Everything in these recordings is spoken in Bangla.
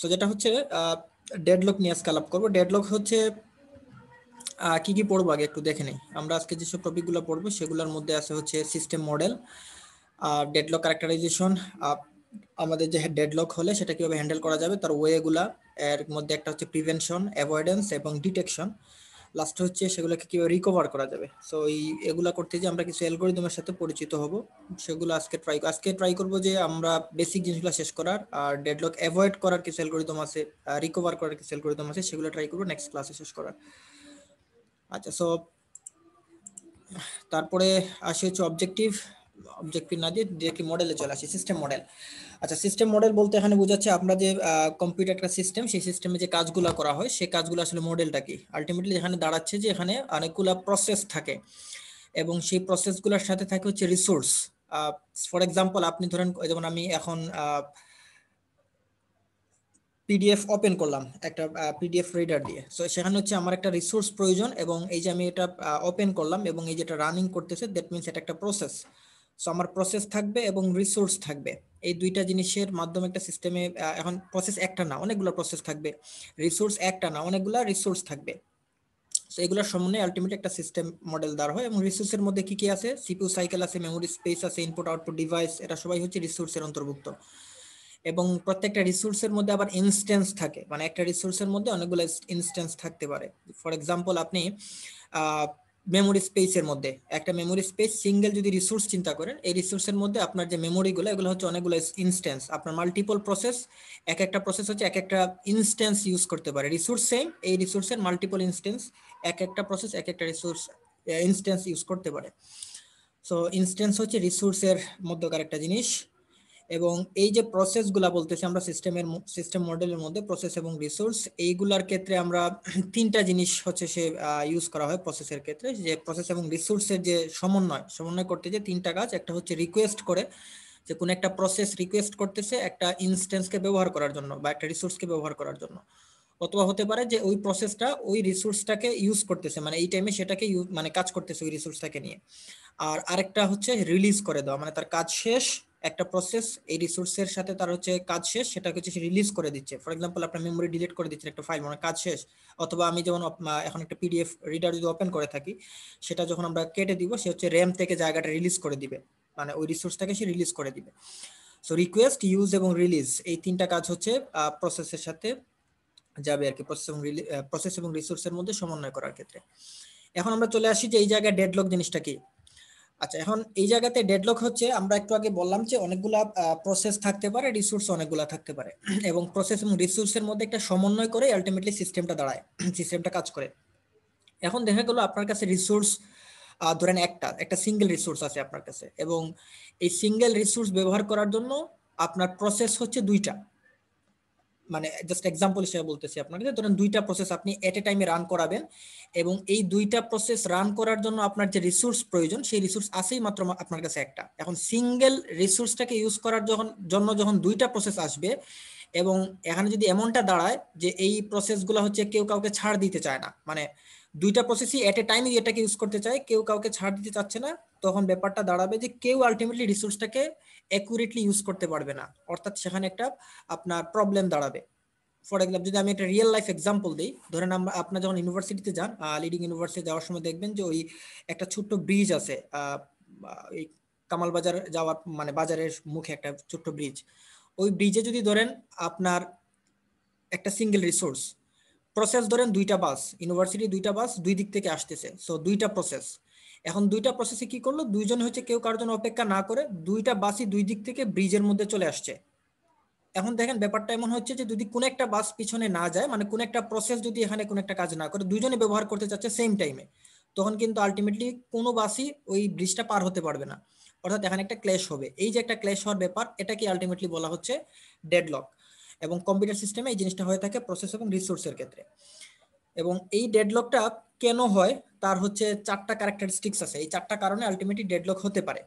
সো যেটা হচ্ছে ডেডলক নিয়ে আজকে আলাপ করবো। ডেডলক হচ্ছে কি কি পড়বো আগে একটু দেখে নেই। আমরা আজকে যেসব টপিকগুলো পড়বো সেগুলোর মধ্যে আছে হচ্ছে সিস্টেম মডেল, ডেডলক ক্যারেক্টারাইজেশন, আমাদের যে ডেডলক হলে সেটা কিভাবে হ্যান্ডেল করা যাবে তার ওয়েগুলা, এর মধ্যে একটা হচ্ছে প্রিভেনশন, অ্যাভয়েডেন্স এবং ডিটেকশন, লাস্ট হচ্ছে সেগুলোকে কিভাবে রিকভার করা যাবে। সো এগুলা করতে যে আমরা কিছু অ্যালগরিদমের সাথে পরিচিত হব, সেগুলো আজকে ট্রাই করব যে আমরা বেসিক জিনিসগুলো শেষ করার, আর ডেডলক অ্যাভয়েড করার কিছু অ্যালগরিদম আছে, রিকভার করার কিছু অ্যালগরিদম আছে, সেগুলো ট্রাই করব নেক্সট ক্লাসে শেষ করার। আচ্ছা, সো তারপরে আসে হচ্ছে অবজেক্টিভ না দিয়ে ডিরেক্টলি মডেলে চলে আসে, সিস্টেম মডেল। আচ্ছা, সিস্টেম মডেল বলতে এখানে বোঝাচ্ছে আমরা যে কম্পিউটার একটা সিস্টেম, সেই সিস্টেমে যে কাজগুলো করা হয় সেই কাজগুলো আসলে মডেলটা কি। আলটিমেটলি এখানে দাঁড়াচ্ছে যে এখানে অনেকগুলা প্রসেস থাকে এবং সেই প্রসেসগুলোর সাথে থাকে হচ্ছে রিসোর্স। ফর এক্সাম্পল আপনি ধরেন, যেমন আমি এখন পিডিএফ ওপেন করলাম একটা পিডিএফ রিডার দিয়ে, সো সেখানে হচ্ছে আমার একটা রিসোর্স প্রয়োজন, এবং এই যে আমি এটা ওপেন করলাম এবং এই যেটা রানিং করতেছে, দ্যাট মিনস এটা একটা প্রসেস। সো আমার প্রসেস থাকবে এবং রিসোর্স থাকবে, এই দুইটা জিনিসের মাধ্যমে একটা সিস্টেমে, এখন প্রসেস একটা না অনেকগুলো প্রসেস থাকবে, রিসোর্স একটা না অনেকগুলো রিসোর্স থাকবে। সো এগুলোর সমন্বয়ে আলটিমেটলি একটা সিস্টেম মডেল দাঁড় হয়। এবং রিসোর্সের মধ্যে কি কি আছে, সিপিইউ সাইকেল আছে, মেমোরি স্পেস আছে, ইনপুট আউটপুট ডিভাইস, এটা সবাই হচ্ছে রিসোর্সের অন্তর্ভুক্ত। এবং প্রত্যেকটা রিসোর্সের মধ্যে আবার ইনস্ট্যান্স থাকে, মানে একটা রিসোর্সের মধ্যে অনেকগুলো ইনস্ট্যান্স থাকতে পারে। ফর এক্সাম্পল আপনি মেমোরি স্পেসের মধ্যে একটা মেমোরি স্পেস সিঙ্গেল যদি রিসোর্স চিন্তা করেন, এই রিসোর্সের মধ্যে আপনার যে মেমোরিগুলো এগুলো হচ্ছে অনেকগুলো ইনস্ট্যান্স, আপনার মাল্টিপল প্রসেস, এক একটা প্রসেস হচ্ছে এক একটা ইনস্ট্যান্স ইউজ করতে পারে। রিসোর্স সেম, এই রিসোর্সের মাল্টিপল ইনস্ট্যান্স, এক একটা প্রসেস এক একটা রিসোর্স ইনস্ট্যান্স ইউজ করতে পারে। সো ইনস্ট্যান্স হচ্ছে রিসোর্সের মধ্যকার একটা জিনিস। এবং এই যে প্রসেসগুলা বলতেছি আমরা সিস্টেম মডেলের মধ্যে প্রসেস এবং রিসোর্স, এইগুলার ক্ষেত্রে আমরা তিনটা জিনিস হচ্ছে সে ইউজ করা হয় প্রসেসের ক্ষেত্রে, যে প্রসেস এবং রিসোর্সের যে সমন্বয় করতে যে তিনটা কাজ, একটা হচ্ছে রিকোয়েস্ট করে, যে কোন একটা প্রসেস রিকোয়েস্ট করতেছে একটা ইনস্ট্যান্সকে ব্যবহার করার জন্য বা একটা রিসোর্সকে ব্যবহার করার জন্য, অথবা হতে পারে যে ওই প্রসেসটা ওই রিসোর্সটাকে ইউজ করতেছে, মানে এই টাইমে সেটাকে মানে কাজ করতেছে ওই রিসোর্সটাকে নিয়ে। আর আরেকটা হচ্ছে রিলিজ করে দেওয়া, মানে তার কাজ শেষ, একটা প্রসেস এই রিসোর্সের সাথে তার হচ্ছে কাজ শেষ, সেটাকে হচ্ছে রিলিজ করে দিচ্ছে। ফর এক্সাম্পল আপনার মেমোরি ডিলিট করে দিচ্ছেন একটা ফাইল, মানে কাজ শেষ। অথবা আমি যেমন এখন একটা পিডিএফ রিডার যদি ওপেন করে থাকি, সেটা যখন আমরা কেটে দিব সে হচ্ছে র্যাম থেকে জায়গাটা রিলিজ করে দিবে, মানে ওই রিসোর্সটাকে সে রিলিজ করে দিবে। সো রিকোয়েস্ট, ইউজ এবং রিলিজ, এই তিনটা কাজ হচ্ছে প্রসেসের সাথে যাবে আর কি, প্রসেস এবং রিসোর্সের মধ্যে সমন্বয় করার ক্ষেত্রে। এখন আমরা চলে আসি যে এই জায়গায় ডেডলক জিনিসটা কি। আচ্ছা, এখন এই জায়গাতে ডেডলক হচ্ছে, আমরা একটু আগে বললাম যে অনেকগুলা প্রসেস থাকতে পারে, রিসোর্স অনেকগুলা থাকতে পারে, এবং প্রসেস এবং রিসোর্সের মধ্যে একটা সমন্বয় করে আলটিমেটলি সিস্টেমটা দাঁড়ায়, সিস্টেমটা কাজ করে। এখন দেখা গেল আপনার কাছে রিসোর্স ধরেন একটা সিঙ্গেল রিসোর্স আছে আপনার কাছে, এবং এই সিঙ্গেল রিসোর্স ব্যবহার করার জন্য আপনার প্রসেস হচ্ছে দুইটা, মানে জাস্ট এক্সাম্পল হিসেবে বলতেছি আপনাকে, ধরেন দুইটা প্রসেস আপনি এট এ টাইমে রান করাবেন, এবং এই দুইটা প্রসেস রান করার জন্য আপনার যে রিসোর্স প্রয়োজন সেই রিসোর্স আছেই মাত্র আপনার কাছে একটা। এখন সিঙ্গেল রিসোর্সটাকে ইউজ করার জন্য যখন দুইটা প্রসেস আসবে, এবং এখানে যদি এমনটা দাঁড়ায় যে এই প্রসেসগুলো হচ্ছে কেউ কাউকে ছাড় দিতে চায় না, মানে দুইটা প্রসেসই এট এ টাইমে এটাকে ইউজ করতে চায়, কেউ কাউকে ছাড় দিতে চাচ্ছে না, তখন ব্যাপারটা দাঁড়াবে যে কেউ আলটিমেটলি রিসোর্সটাকে অ্যাকুরেটলি ইউজ করতে পারবে না, অর্থাৎ সেখানে একটা আপনার প্রবলেম দাঁড়াবে। ফর এক্সাম্পল যদি আমি একটা রিয়েল লাইফ এক্সাম্পল দিই, ধরেন আপনার যখন ইউনিভার্সিটিতে যান, লিডিং ইউনিভার্সিটি যাওয়ার সময় দেখবেন যে ওই একটা ছোট্ট ব্রিজ আছে, এই কামাল বাজার যাওয়ার মানে বাজারের মুখে একটা ছোট্ট ব্রিজ, ওই ব্রিজে যদি ধরেন আপনার একটা সিঙ্গেল রিসোর্স প্রসেস ধরেন দুইটা বাস, ইউনিভার্সিটি দুইটা বাস দুই দিক থেকে আসতেছে, সো দুইটা প্রসেস, এখন দুইটা প্রসেসে কি করলো, দুইজন হচ্ছে কেউ কারোর জন্য অপেক্ষা না করে দুইটা বাসই দুই দিক থেকে ব্রিজের মধ্যে চলে আসছে। এখন দেখেন ব্যাপারটা এমন হচ্ছে যে যদি কোন একটা বাস পিছনে না যায়, মানে কোন একটা প্রসেস যদি এখানে কোন একটা কাজ না করে, দুইজনে ব্যবহার করতে চাচ্ছে সেম টাইমে, তখন কিন্তু আলটিমেটলি কোনো বাসই ওই ব্রিজটা পার হতে পারবে না, অর্থাৎ এখানে একটা ক্ল্যাশ হবে। এই যে একটা ক্ল্যাশ হওয়ার ব্যাপার, এটাকে আলটিমেটলি বলা হচ্ছে ডেডলক। এবং কম্পিউটার সিস্টেমে এই জিনিসটা হয়ে থাকে প্রসেস এবং রিসোর্সের ক্ষেত্রে। এবং এই ডেডলকটা কেন হয়, তার হচ্ছে চারটা ক্যারেক্টারিস্টিক্স আছে, এই চারটা কারণে আলটিমেটলি ডেডলক হতে পারে।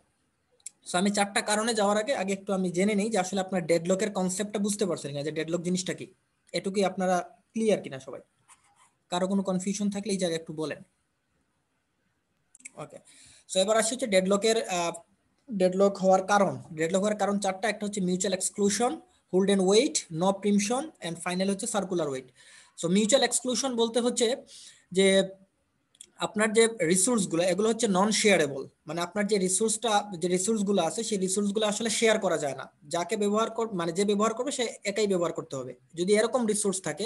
সো আমি চারটা কারণে যাওয়ার আগে আগে একটু আমি জেনে নেই যে আসলে আপনার ডেডলকের কনসেপ্টটা বুঝতে পারছেন কিনা, যে ডেডলক জিনিসটা কি, এটুকুই আপনারা ক্লিয়ার কিনা সবাই? কারো কোনো কনফিউশন থাকলে এই জায়গায় একটু বলেন। ওকে, সো এবার আসি হচ্ছে ডেডলক হওয়ার কারণ চারটা। একটা হচ্ছে mutual exclusion, hold and wait, no preemption and final হচ্ছে circular wait. So mutual exclusion বলতে হচ্ছে যে আপনার যে রিসোর্সগুলো এগুলো হচ্ছে নন শেয়ারেবল, মানে আপনার যে রিসোর্সগুলো আছে সেই রিসোর্সগুলো আসলে শেয়ার করা যায় না। যাকে ব্যবহার মানে যে ব্যবহার করবে সে একাই ব্যবহার করতে হবে। যদি এরকম রিসোর্স থাকে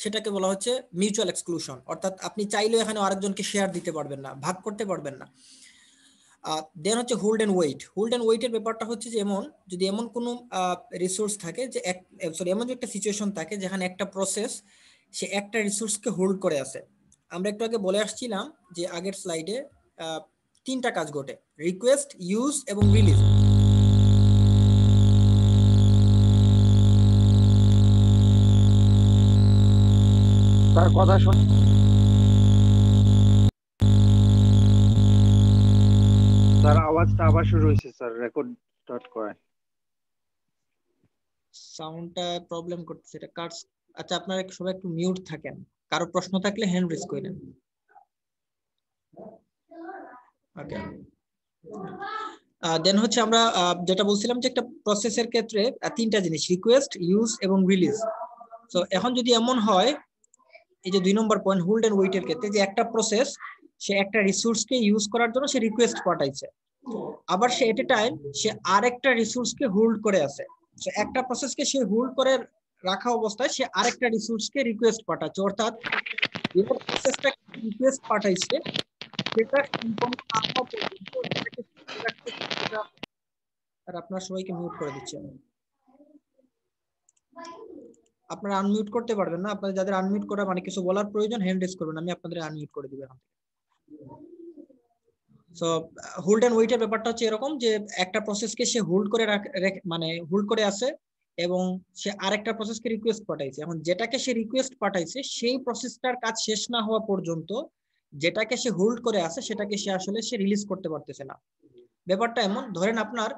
সেটাকে বলা হচ্ছে মিউচুয়াল এক্সক্লুশন, অর্থাৎ আপনি চাইলেও এখানে আরেকজনকে শেয়ার দিতে পারবেন না, ভাগ করতে পারবেন না। দেন হচ্ছে hold and wait. Hold and ওয়েটের ব্যাপারটা হচ্ছে যে যদি এমন কোনো রিসোর্স থাকে যে এমন একটা সিচুয়েশন থাকে যেখানে একটা প্রসেস সে একটা রিসোর্সকে হোল্ড করে আছে। আমরা একটু আগে বলে আসছিলাম যে আগের স্লাইডে 3টা কাজ ঘটে, রিকোয়েস্ট, ইউজ এবং রিলিজ। তার কথা শুনে স্যার আওয়াজটা আবার শুরু হয়েছে স্যার, রেকর্ড স্টার্ট করে সাউন্ডটা প্রবলেম করতেছে, এটা কাট। আচ্ছা, আপনারা সবাই একটু মিউট থাকেন, কারো প্রশ্ন থাকলে হ্যান্ড রেজ করেন। ওকে, দেন হচ্ছে আমরা যেটা বলছিলাম যে একটা প্রসেসের ক্ষেত্রে 3টা জিনিস, রিকোয়েস্ট, ইউজ এবং রিলিজ। তো এখন যদি এমন হয়, এই যে 2 নম্বর পয়েন্ট হোল্ড এন্ড ওয়েটের ক্ষেত্রে, যে একটা প্রসেস সে একটা রিসোর্সকে ইউজ করার জন্য সে রিকোয়েস্ট পাঠাইছে, আবার সে এট এ টাইম সে আরেকটা রিসোর্সকে হোল্ড করে আছে। সো একটা প্রসেসকে সে হোল্ড করে রাখা অবস্থায় সে আরেকটা রিসোর্সকে রিকোয়েস্ট পাঠাচ্ছে, অর্থাৎ যে প্রসেসটা রিকোয়েস্ট পাঠাইছে সেটা সম্পন্ন না হওয়া পর্যন্ত সেটাকে ধরে রাখতেছে। সেটা আর আপনার সবাইকে মিউট করে দিচ্ছি আমি। আপনারা আনমিউট করতে পারবেন না, আপনাদের যাদের আনমিউট করা মানে কিছু বলার প্রয়োজন হ্যান্ড রেজ করবেন, আমি আপনাদের আনমিউট করে দিব এখন থেকে। সো হোল্ড এন্ড ওয়েটের ব্যাপারটা হচ্ছে এরকম যে একটা প্রসেসকে সে হোল্ড করে মানে হোল্ড করে আছে এবং সে আরেকটা প্রসেসকে রিকোয়েস্ট পাঠাইছে। এখন যেটাকে সে রিকোয়েস্ট পাঠাইছে সেই প্রসেসটার কাজ শেষ না হওয়া পর্যন্ত যেটাকে সে হোল্ড করে আছে সেটাকে সে আসলে সে রিলিজ করতে পারতেছে না। ব্যাপারটা এমন, ধরেন আপনার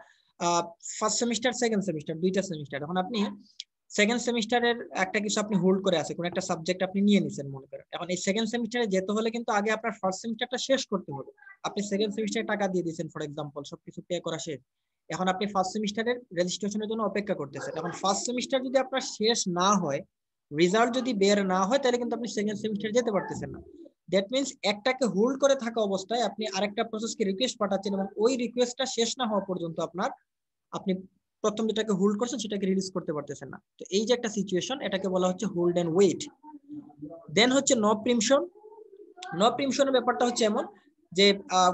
ফার্স্ট সেমিস্টার, সেকেন্ড সেমিস্টার, 2টা সেমিস্টার। এখন আপনি সেকেন্ড সেমিস্টারের একটা কিছু আপনি হোল্ড করে আছে, কোন একটা সাবজেক্ট আপনি নিয়ে নিছেন মনে করেন। এখন এই সেকেন্ড সেমিস্টারে যেতে হলে কিন্তু আগে আপনার ফার্স্ট সেমিস্টারটা শেষ করতে হবে। আপনি সেকেন্ড সেমিস্টারে টাকা দিয়ে দিয়েছেন ফর এক্সাম্পল, সবকিছু পে করা শেষ। এখন আপনি ফার্স্ট সেমিস্টারের রেজিস্ট্রেশনের জন্য অপেক্ষা করতেছেন। এখন ফার্স্ট সেমিস্টার যদি আপনার শেষ না হয়, রেজাল্ট যদি বের না হয়, তাহলে কিন্তু আপনি সেকেন্ড সেমিস্টারে যেতে পারতেছেন না। দ্যাট মিনস একটাকে হোল্ড করে থাকা অবস্থায় আপনি আরেকটা প্রসেসকে রিকোয়েস্ট পাঠাচ্ছেন এবং ওই রিকোয়েস্টটা শেষ না হওয়া পর্যন্ত আপনি প্রথম যেটাকে হোল্ড করছেন সেটাকে রিলিজ করতে পারতেছেন না। তো এই যে একটা সিচুয়েশন, এটাকে বলা হচ্ছে হোল্ড এন্ড ওয়েট। দেন হচ্ছে নো প্রিমশন। নো প্রিমশনের ব্যাপারটা হচ্ছে এমন যে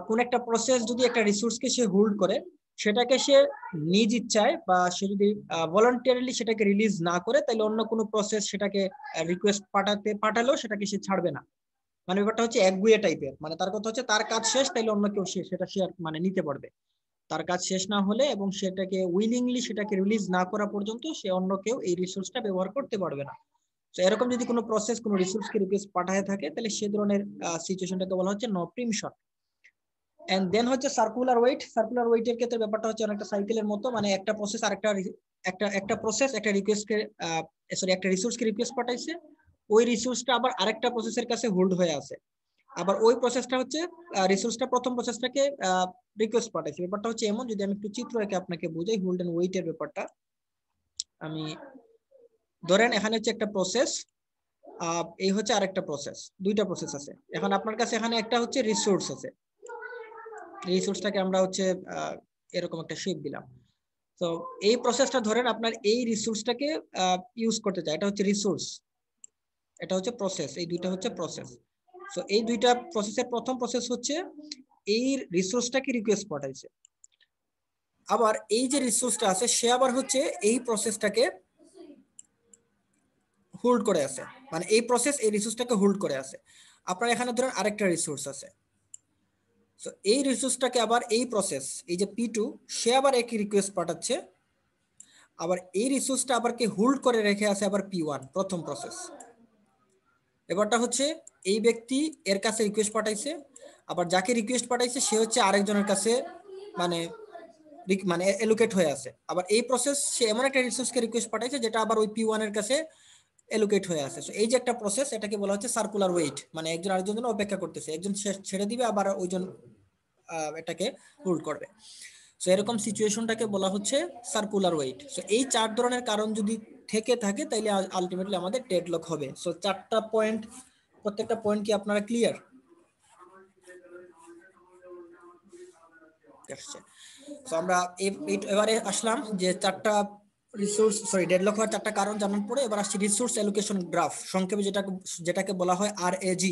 কোন একটা প্রসেস যদি একটা রিসোর্সকে সে হোল্ড করে, সেটাকে সে নিজ ইচ্ছায় বা সে যদি ভলান্টারিলি সেটাকে রিলিজ না করে, তাহলে অন্য কোনো প্রসেস সেটাকে রিকোয়েস্ট পাঠালেও সেটাকে সে ছাড়বে না। মানে ব্যাপারটা হচ্ছে একগুঁয়ে টাইপের, মানে তার কথা হচ্ছে তার কাজ শেষ, তাইলে অন্য কেউ সেটা শেয়ার মানে নিতে পারবে। তার কাজ শেষ না হলে এবং সেটাকে উইলিংলি সেটাকে রিলিজ না করা পর্যন্ত সে অন্য কেউ এই রিসোর্সটা ব্যবহার করতে পারবে না। তো এরকম যদি কোনো প্রসেস কোনো রিসোর্সকে রিকোয়েস্ট পাঠায় থাকে, তাহলে সে ধরনের সিচুয়েশনটাকে বলা হচ্ছে নো প্রিমশন। এন্ড দেন হচ্ছে সার্কুলার ওয়েট। সার্কুলার ওয়েটের ক্ষেত্রে ব্যাপারটা হচ্ছে অনেকটা সাইকেলের মতো, মানে একটা প্রসেস আরেকটা একটা প্রসেস একটা রিকোয়েস্টকে একটা রিসোর্সকে রিকোয়েস্ট পাঠাইছে, ওই রিসোর্সটা আবার আরেকটা প্রসেসের কাছে হোল্ড হয়ে আছে। আবার ওই প্রসেসটা হচ্ছে রিসোর্সটা প্রথম প্রসেসটাকে রিকোয়েস্ট পাঠাইছে। ব্যাপারটা হচ্ছে এমন, যদি আমি একটু চিত্র এঁকে আপনাকে বুঝাই হোল্ড এন্ড ওয়েটের ব্যাপারটা, আমি ধরেন এখানে হচ্ছে একটা প্রসেস, এই হচ্ছে আরেকটা প্রসেস, 2টা প্রসেস আছে। এখন আপনার কাছে এখানে একটা হচ্ছে রিসোর্স আছে, রিসোর্সটাকে আমরা হচ্ছে এরকম একটা শেপ দিলাম। তো এই প্রসেসটা ধরেন আপনার এই রিসোর্সটাকে ইউজ করতে চায়, এটা হচ্ছে রিসোর্স, এটা হচ্ছে প্রসেস, এই 2টা হচ্ছে প্রসেস। সো এই 2টা প্রসেসের প্রথম প্রসেস হচ্ছে এই রিসোর্সটাকে রিকোয়েস্ট পাঠাইছে, আবার এই যে রিসোর্সটা আছে সে আবার হচ্ছে এই প্রসেসটাকে হোল্ড করে আছে, মানে এই প্রসেস এই রিসোর্সটাকে হোল্ড করে আছে। আপনার এখানে ধরেন আরেকটা রিসোর্স আছে, তো এই রিসোর্সটাকে আবার এই প্রসেস এই যে P2 সে আবার একই রিকোয়েস্ট পাঠাচ্ছে, আবার এই রিসোর্সটা আবার কে হোল্ড করে রেখে আছে আবার P1 প্রথম প্রসেস। এবারটা হচ্ছে এই ব্যক্তি এর কাছে রিকোয়েস্ট পাঠাইছে, আবার যাকে রিকোয়েস্ট পাঠাইছে সে হচ্ছে আরেকজনের কাছে মানে এলোকেট হয়ে আছে। আবার এই প্রসেস সে এমন একটা রিসোর্সকে রিকোয়েস্ট পাঠাইছে যেটা আবার ওই P1 এর কাছে এলোকেট হয়ে আছে। সো এই যে একটা প্রসেস, এটাকে বলা হচ্ছে সার্কুলার ওয়েট, মানে একজন আরেকজনের জন্য অপেক্ষা করতেছে, একজন ছেড়ে দিবে আবার ওইজন এটাকে হোল্ড করবে। সো এরকম সিচুয়েশনটাকে বলা হচ্ছে সার্কুলার ওয়েট। সো এই 4 ধরনের কারণ যদি থেকে থাকে তাহলে আলটিমেটলি আমাদের ডেডলক হবে। সো 4টা পয়েন্ট, প্রত্যেকটা পয়েন্ট কি আপনারা ক্লিয়ার? সো আমরা এবারে আসলাম যে 4টা রিসোর্স ডেডলক হওয়ার 4টা কারণ জানার পরে এবার আসছে রিসোর্স অ্যালোকেশন গ্রাফ, সংক্ষেপে যেটাকে বলা হয় RAG।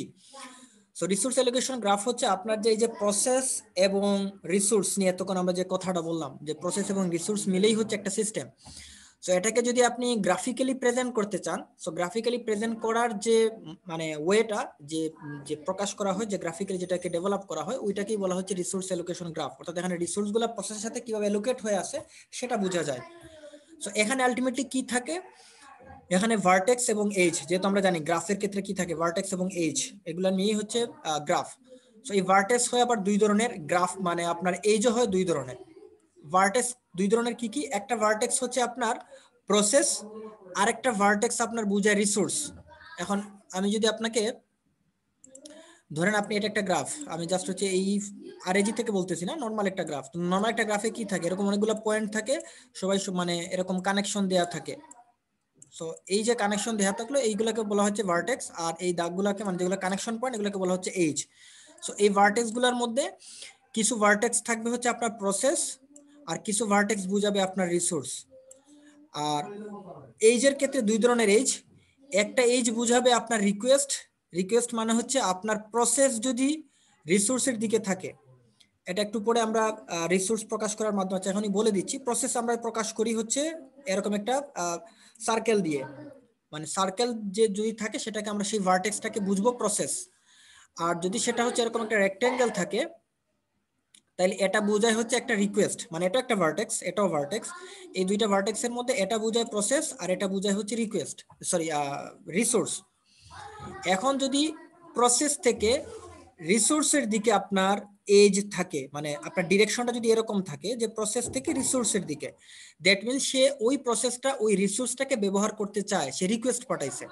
So resource allocation graph হচ্ছে আপনার যে এই যে প্রসেস এবং রিসোর্স নিয়ে এতক্ষণ আমরা যে কথাটা বললাম যে প্রসেস এবং রিসোর্স মিলেই হচ্ছে একটা সিস্টেম। সো এটাকে যদি আপনি গ্রাফিক্যালি প্রেজেন্ট করতে চান, সো গ্রাফিক্যালি প্রেজেন্ট করার যে মানে ওয়েটা যে যে প্রকাশ করা হয়, যে গ্রাফিক্যালি যেটাকে ডেভেলপ করা হয় ওইটাকেই বলা হচ্ছে রিসোর্স অ্যালোকেশন গ্রাফ। অর্থাৎ এখানে রিসোর্সগুলো প্রসেসের সাথে কিভাবে অ্যালোকেট হয়ে আসে সেটা বোঝা যায়। সো এখানে আলটিমেটলি কি থাকে, এখানে ভার্টেক্স এবং এজ, যেহেতু আমরা জানি গ্রাফের ক্ষেত্রে কি থাকে ভার্টেক্স এবং এজ, এগুলা নিয়েই হচ্ছে গ্রাফ। সো এই ভার্টেক্স হয় আবার দুই ধরনের, গ্রাফ মানে আপনার এজও হয় দুই ধরনের। ভার্টেক্স দুই ধরনের কি কি, একটা ভার্টেক্স হচ্ছে আপনার প্রসেস, আর একটা ভার্টেক্স আপনার বোঝায় রিসোর্স। এখন আমি যদি আপনাকে ধরেন, আপনি এটা একটা গ্রাফ, আমি জাস্ট হচ্ছে এই আরএজি থেকে বলতেছি না, নর্মাল একটা গ্রাফ। তো নর্মাল একটা গ্রাফে কি থাকে, এরকম অনেকগুলো পয়েন্ট থাকে, সবাই মানে এরকম কানেকশন দেয়া থাকে। সো এই যে কানেকশন দেওয়া থাকলো এইগুলোকে বলা হচ্ছে ভার্টেক্স, আর এই দাগগুলোকে মানে যেগুলো কানেকশন পয়েন্ট এগুলোকে বলা হচ্ছে এজ। সো এই ভার্টেক্স গুলোর মধ্যে কিছু ভার্টেক্স থাকবে হচ্ছে আপনার প্রসেস, আর কিছু ভার্টেক্স বুঝাবে আপনার রিসোর্স। আর এজের ক্ষেত্রে দুই ধরনের এজ, একটা এজ বুঝাবে আপনার রিকোয়েস্ট। রিকোয়েস্ট মানে হচ্ছে আপনার প্রসেস যদি রিসোর্সের দিকে থাকে, এটা একটু পরে আমরা রিসোর্স প্রকাশ করার মাধ্যমে, আচ্ছা এখনই বলে দিচ্ছি, প্রসেস আমরা প্রকাশ করি হচ্ছে এরকম একটা সার্কেল দিয়ে, মানে সার্কেল যে যদি থাকে সেটাকে আমরা সেই ভার্টেক্সটাকে বুঝবো প্রসেস। আর যদি সেটা হচ্ছে এরকম একটা রেক্টেঙ্গেল থাকে তাহলে এটা বোঝায় হচ্ছে একটা রিকোয়েস্ট, মানে এটা একটা ভার্টেক্স, এটাও ভার্টেক্স। এই দুইটা ভার্টেক্সের মধ্যে এটা বোঝায় প্রসেস আর এটা বোঝায় হচ্ছে রিকোয়েস্ট, রিসোর্স। এখন যদি প্রসেস থেকে রিসোর্সের দিকে আপনার এজ থাকে, মানে আপনার ডিরেকশনটা যদি এরকম থাকে যে প্রসেস থেকে রিসোর্সের দিকে, দ্যাট মিনস সে ওই প্রসেসটা ওই রিসোর্সটাকে ব্যবহার করতে চায়, সে রিকোয়েস্ট পাঠাইছে।